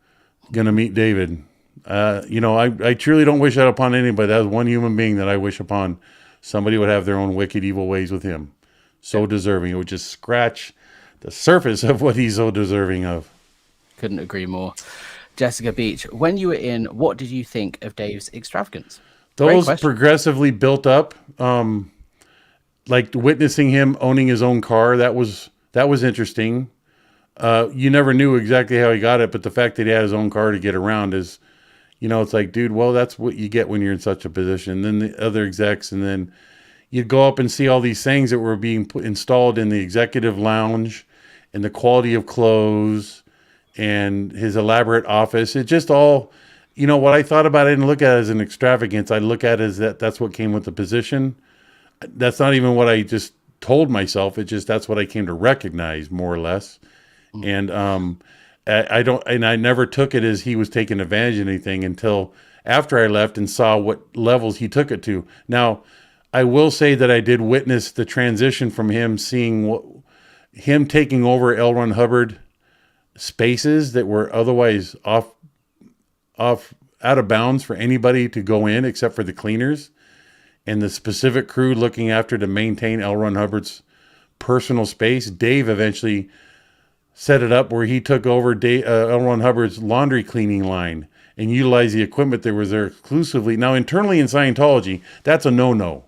Speaker 2: going to meet David. I truly don't wish that upon anybody. That's one human being that I wish upon. Somebody would have their own wicked, evil ways with him. So deserving. It would just scratch the surface of what he's so deserving of.
Speaker 1: Couldn't agree more. Jessica Beach, when you were in, what did you think of Dave's extravagance?
Speaker 2: Those progressively built up, like witnessing him owning his own car. That was interesting. You never knew exactly how he got it, but the fact that he had his own car to get around is, it's like, dude, well, that's what you get when you're in such a position. And then the other execs, and then you'd go up and see all these things that were being installed in the executive lounge, and the quality of clothes, and his elaborate office. It just all, what I thought about it, and look at it as an extravagance. I look at it as that's what came with the position. That's not even what I just told myself. It just, that's what I came to recognize, more or less. And I never took it as he was taking advantage of anything until after I left and saw what levels he took it to. Now, I will say that I did witness the transition from him him taking over L. Ron Hubbard spaces that were otherwise off out of bounds for anybody to go in except for the cleaners and the specific crew looking after to maintain L. Ron Hubbard's personal space. Dave eventually set it up where he took over L. Ron Hubbard's laundry cleaning line and utilized the equipment that was there exclusively. Now, internally in Scientology, that's a no-no.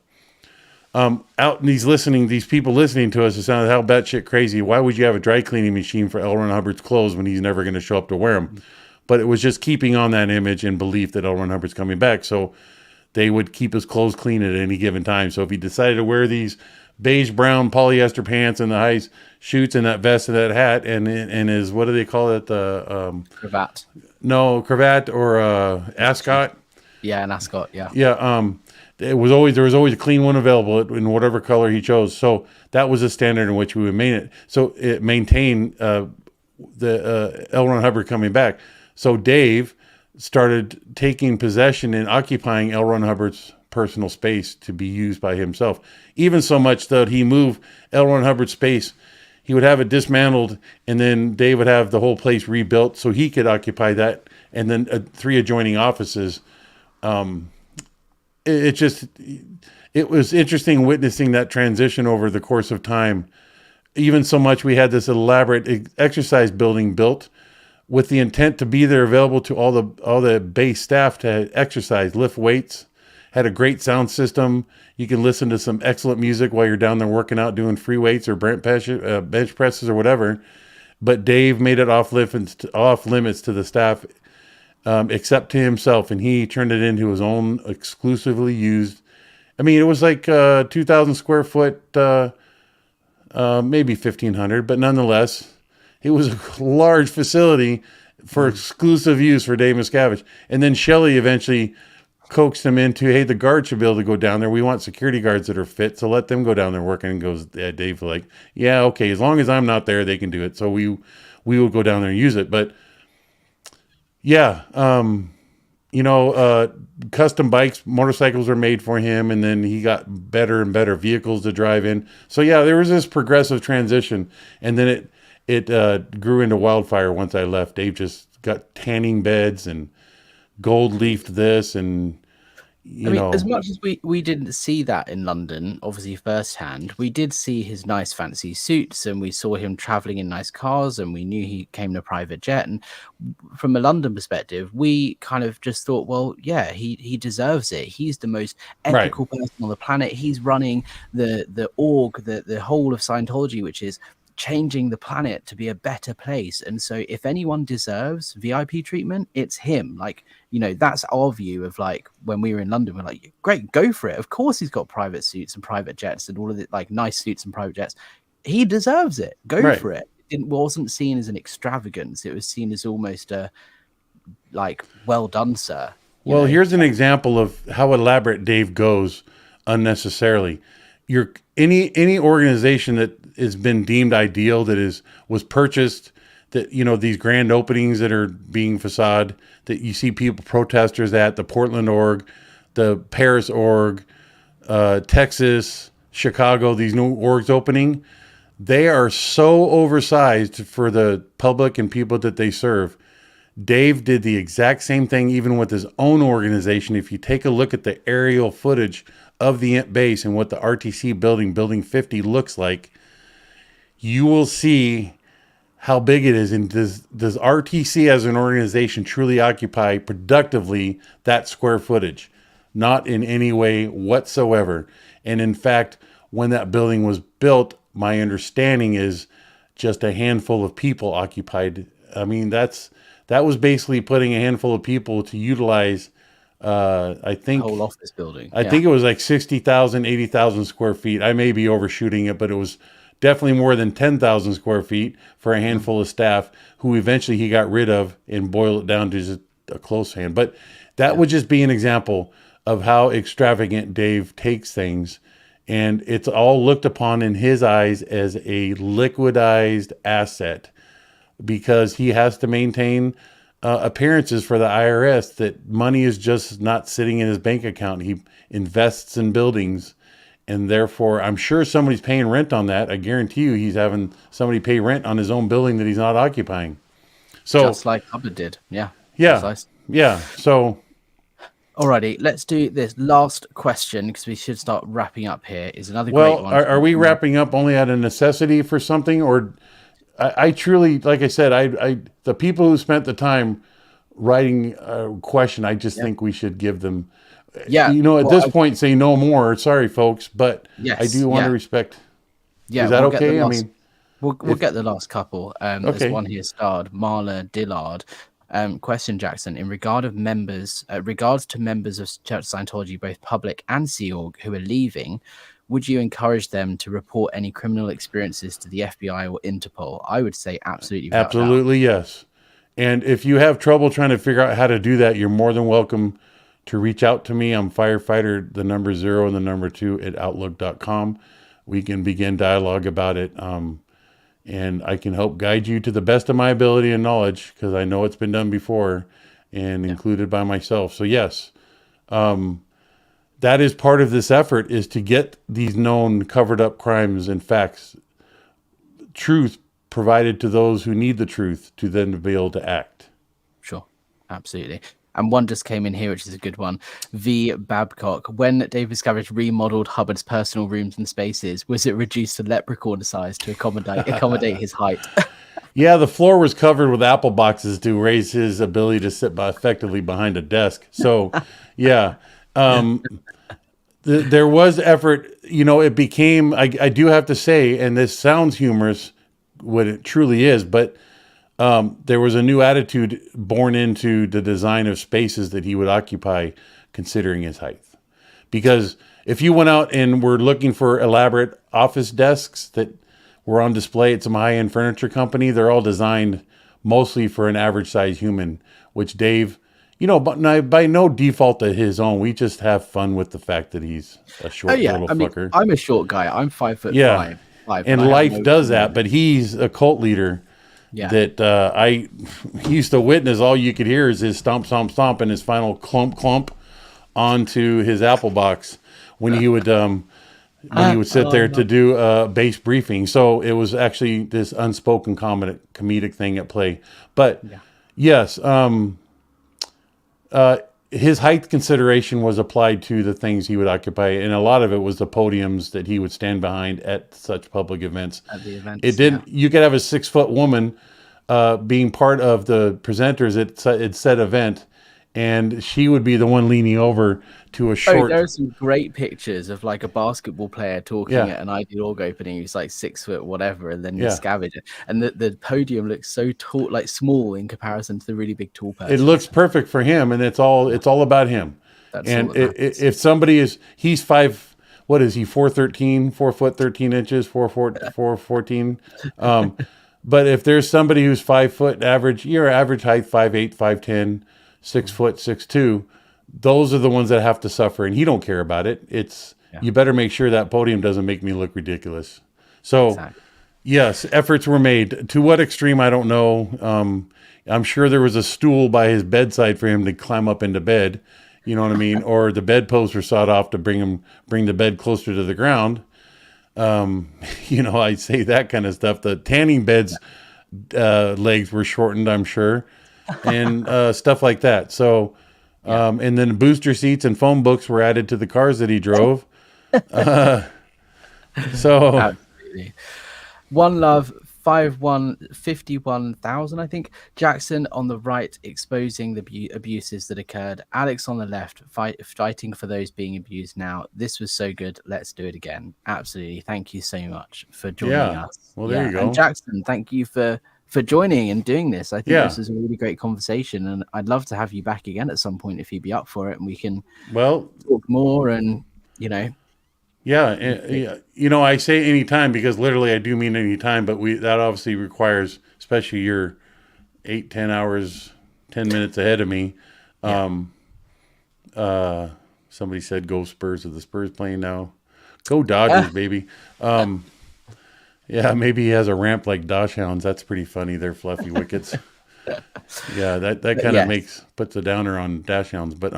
Speaker 2: Out in these people listening to us, it sounded how batshit crazy. Why would you have a dry cleaning machine for L. Ron Hubbard's clothes when he's never going to show up to wear them? But it was just keeping on that image and belief that L. Ron Hubbard's coming back. So they would keep his clothes clean at any given time. So if he decided to wear these beige brown polyester pants and the high shoots and that vest and that hat and his, what do they call it? The
Speaker 1: cravat.
Speaker 2: No, cravat or ascot.
Speaker 1: Yeah, an ascot. Yeah.
Speaker 2: Yeah. There was always a clean one available in whatever color he chose. So that was the standard in which we would maintain it. So it maintained the L. Ron Hubbard coming back. So Dave started taking possession and occupying L. Ron Hubbard's personal space to be used by himself. Even so much that he moved L. Ron Hubbard's space. He would have it dismantled, and then Dave would have the whole place rebuilt so he could occupy that, and then 3 adjoining offices. It was interesting witnessing that transition over the course of time. Even so much, we had this elaborate exercise building built with the intent to be there, available to all the base staff to exercise, lift weights. Had a great sound system. You can listen to some excellent music while you're down there working out, doing free weights or bench presses or whatever. But Dave made it off limits to the staff, except to himself, and he turned it into his own exclusively used. I mean, it was like 2,000 square foot, maybe 1,500, but nonetheless, it was a large facility for exclusive use for Dave Miscavige. And then Shelley eventually coaxed him into, hey, the guards should be able to go down there. We want security guards that are fit, so let them go down there working. And goes, Dave, like, yeah, okay, as long as I'm not there, they can do it. So we will go down there and use it. But yeah, custom bikes, motorcycles were made for him, and then he got better and better vehicles to drive in. So yeah, there was this progressive transition, and then it grew into wildfire once I left. Dave just got tanning beds and gold leafed this, and
Speaker 1: I mean, as much as we didn't see that in London, obviously firsthand, we did see his nice fancy suits, and we saw him traveling in nice cars, and we knew he came in a private jet. And from a London perspective, we kind of just thought, well, yeah, he deserves it. He's the most
Speaker 2: right,
Speaker 1: ethical person on the planet. He's running the org, the whole of Scientology, which is changing the planet to be a better place. And so if anyone deserves VIP treatment, it's him. Like, that's our view of, like, when we were in London, we're like, great, go for it. Of course he's got private suits and private jets and all of it, like nice suits and private jets. He deserves it. Go
Speaker 2: right.
Speaker 1: for it. It wasn't seen as an extravagance. It was seen as almost a, like, well done, sir.
Speaker 2: Well, here's an example of how elaborate Dave goes unnecessarily. Any organization that has been deemed ideal, that was purchased, that these grand openings that are being facade, that you see people, protesters at the Portland org, the Paris org, Texas, Chicago, these new orgs opening, they are so oversized for the public and people that they serve. Dave did the exact same thing even with his own organization. If you take a look at the aerial footage of the base and what the RTC building 50 looks like, you will see how big it is. And does RTC as an organization truly occupy productively that square footage? Not in any way whatsoever. And in fact, when that building was built, my understanding is just a handful of people occupied. I mean, that was basically putting a handful of people to utilize, I think,
Speaker 1: whole office building.
Speaker 2: I think it was like 60,000, 80,000 square feet. I may be overshooting it, but it was definitely more than 10,000 square feet for a handful of staff who eventually he got rid of and boiled it down to just a close hand. But that would just be an example of how extravagant Dave takes things. And it's all looked upon in his eyes as a liquidized asset, because he has to maintain appearances for the IRS that money is just not sitting in his bank account. He invests in buildings, and therefore I'm sure somebody's paying rent on that. I guarantee you he's having somebody pay rent on his own building that he's not occupying. So
Speaker 1: just like Hubbard did. Yeah.
Speaker 2: So
Speaker 1: alrighty, let's do this last question, because we should start wrapping up here. Is another great one.
Speaker 2: Are we wrapping up only out of necessity for something, or I truly, like I said, I the people who spent the time writing a question, I just think we should give them, at this point, say no more. Sorry, folks, but
Speaker 1: yes,
Speaker 2: I do want to respect.
Speaker 1: Yeah,
Speaker 2: is that okay?
Speaker 1: We'll get the last couple. There's one here starred Marla Dillard. Question, Jackson, in regards to members of Church Scientology, both public and Sea Org, who are leaving, would you encourage them to report any criminal experiences to the FBI or Interpol? I would say absolutely.
Speaker 2: Absolutely, yes. And if you have trouble trying to figure out how to do that, you're more than welcome to reach out to me. I'm firefighter, the number 0 and the number 2 at outlook.com. We can begin dialogue about it. And I can help guide you to the best of my ability and knowledge, because I know it's been done before and included by myself. So yes, that is part of this effort, is to get these known covered up crimes and facts, truth provided to those who need the truth, to then be able to act.
Speaker 1: Sure. Absolutely. And one just came in here, which is a good one. V. Babcock. When David Miscavige remodeled Hubbard's personal rooms and spaces, was it reduced to leprechaun size to accommodate his height?
Speaker 2: Yeah, the floor was covered with apple boxes to raise his ability to sit effectively behind a desk. So, yeah. There was effort, it became, I do have to say, and this sounds humorous, what it truly is, but there was a new attitude born into the design of spaces that he would occupy, considering his height. Because if you went out and were looking for elaborate office desks that were on display at some high-end furniture company, they're all designed mostly for an average size human, which Dave, but by no default to his own, we just have fun with the fact that he's a short little fucker.
Speaker 1: I'm a short guy. I'm 5'5".
Speaker 2: And life does that, but he's a cult leader.
Speaker 1: Yeah.
Speaker 2: that I used to witness. All you could hear is his stomp, stomp, stomp, and his final clump, clump onto his apple box when he would sit
Speaker 1: Oh
Speaker 2: there
Speaker 1: no.
Speaker 2: to do a base briefing. So it was actually this unspoken comedic thing at play. But
Speaker 1: Yeah.
Speaker 2: yes, his height consideration was applied to the things he would occupy, and a lot of it was the podiums that he would stand behind at such public events.
Speaker 1: At the
Speaker 2: It
Speaker 1: events. Yeah.
Speaker 2: didn't. You could have a 6 foot woman being part of the presenters at said event, and she would be the one leaning over to a
Speaker 1: Oh, there
Speaker 2: short.
Speaker 1: are some great pictures of like a basketball player talking
Speaker 2: Yeah,
Speaker 1: at an ideal org opening who's like 6 foot whatever, and then
Speaker 2: yeah.
Speaker 1: Miscavige, and the podium looks so tall, like small in comparison to the really big tall
Speaker 2: It
Speaker 1: person.
Speaker 2: looks perfect for him, and it's all about him.
Speaker 1: That's all
Speaker 2: And
Speaker 1: that matters.
Speaker 2: if somebody he's five. What is he? 4'13", 4 foot 13 inches, 4'14". But if there's somebody who's 5 foot average, your average height 5'8", 5'10", 6 foot 6'2", those are the ones that have to suffer, and he don't care about it. It's
Speaker 1: Yeah,
Speaker 2: you better make sure that podium doesn't make me look ridiculous. So
Speaker 1: exactly.
Speaker 2: yes, efforts were made. To what extreme, I don't know. I'm sure there was a stool by his bedside for him to climb up into bed. You know what I mean? Or the bedposts were sawed off to bring the bed closer to the ground. I say that kind of stuff. The tanning bed's legs were shortened, I'm sure, and stuff like that. So, and then booster seats and phone books were added to the cars that he drove. So,
Speaker 1: Absolutely. One Love 51,000, I think. Jackson on the right exposing the abuses that occurred. Alex on the left fighting for those being abused now. This was so good. Let's do it again. Absolutely. Thank you so much for joining
Speaker 2: yeah.
Speaker 1: us.
Speaker 2: Well, there you
Speaker 1: And
Speaker 2: go.
Speaker 1: Jackson, thank you for joining and doing this. I think
Speaker 2: Yeah.
Speaker 1: this is a really great conversation, and I'd love to have you back again at some point if you'd be up for it, and we can
Speaker 2: Well,
Speaker 1: talk more and you know.
Speaker 2: yeah, I say anytime because literally I do mean anytime, but that obviously requires, especially you're 8-10 hours, 10 minutes ahead of me.
Speaker 1: Yeah.
Speaker 2: Somebody said go Spurs. Are the Spurs playing now? Go Dodgers, baby. Yeah, maybe he has a ramp like Dachshunds. That's pretty funny. They're fluffy wickets. Yeah, that kind of
Speaker 1: Yes.
Speaker 2: puts a downer on Dachshunds. But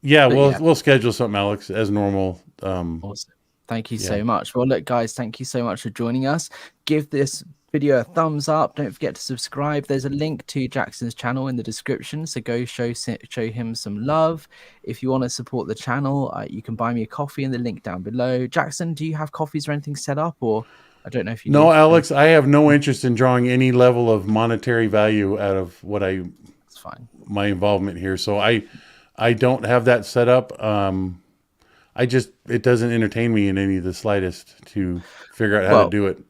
Speaker 2: yeah, we'll schedule something, Alex, as normal.
Speaker 1: Awesome. Thank you
Speaker 2: Yeah.
Speaker 1: so much. Well, look, guys, thank you so much for joining us. Give this video a thumbs up. Don't forget to subscribe. There's a link to Jackson's channel in the description, so go show him some love. If you want to support the channel, you can buy me a coffee in the link down below. Jackson, do you have coffees or anything set up, or I don't know if you
Speaker 2: No,
Speaker 1: do.
Speaker 2: Alex, I have no interest in drawing any level of monetary value out of
Speaker 1: It's fine.
Speaker 2: my involvement here. So I don't have that set up. It doesn't entertain me in any of the slightest to figure out how to do it.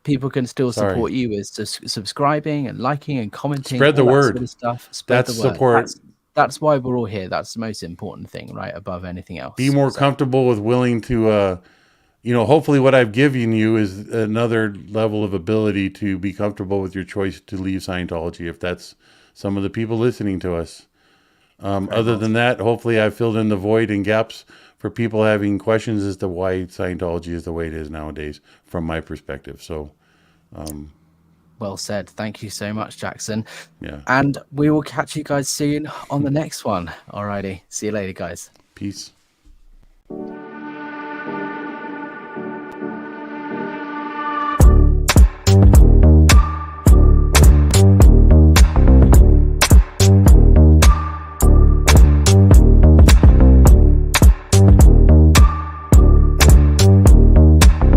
Speaker 1: People can still
Speaker 2: Sorry.
Speaker 1: support you with subscribing and liking and commenting.
Speaker 2: Spread the
Speaker 1: all that
Speaker 2: word.
Speaker 1: sort of stuff. Spread
Speaker 2: That's
Speaker 1: the word.
Speaker 2: support.
Speaker 1: That's why we're all here. That's the most important thing, right? Above anything else.
Speaker 2: Be more comfortable with willing to, hopefully what I've given you is another level of ability to be comfortable with your choice to leave Scientology, if that's some of the people listening to us. Other than that, hopefully I've filled in the void and gaps for people having questions as to why Scientology is the way it is nowadays, from my perspective. So,
Speaker 1: Well said. Thank you so much, Jackson.
Speaker 2: yeah.
Speaker 1: And we will catch you guys soon on the next one. Alrighty. See you later, guys.
Speaker 2: Peace.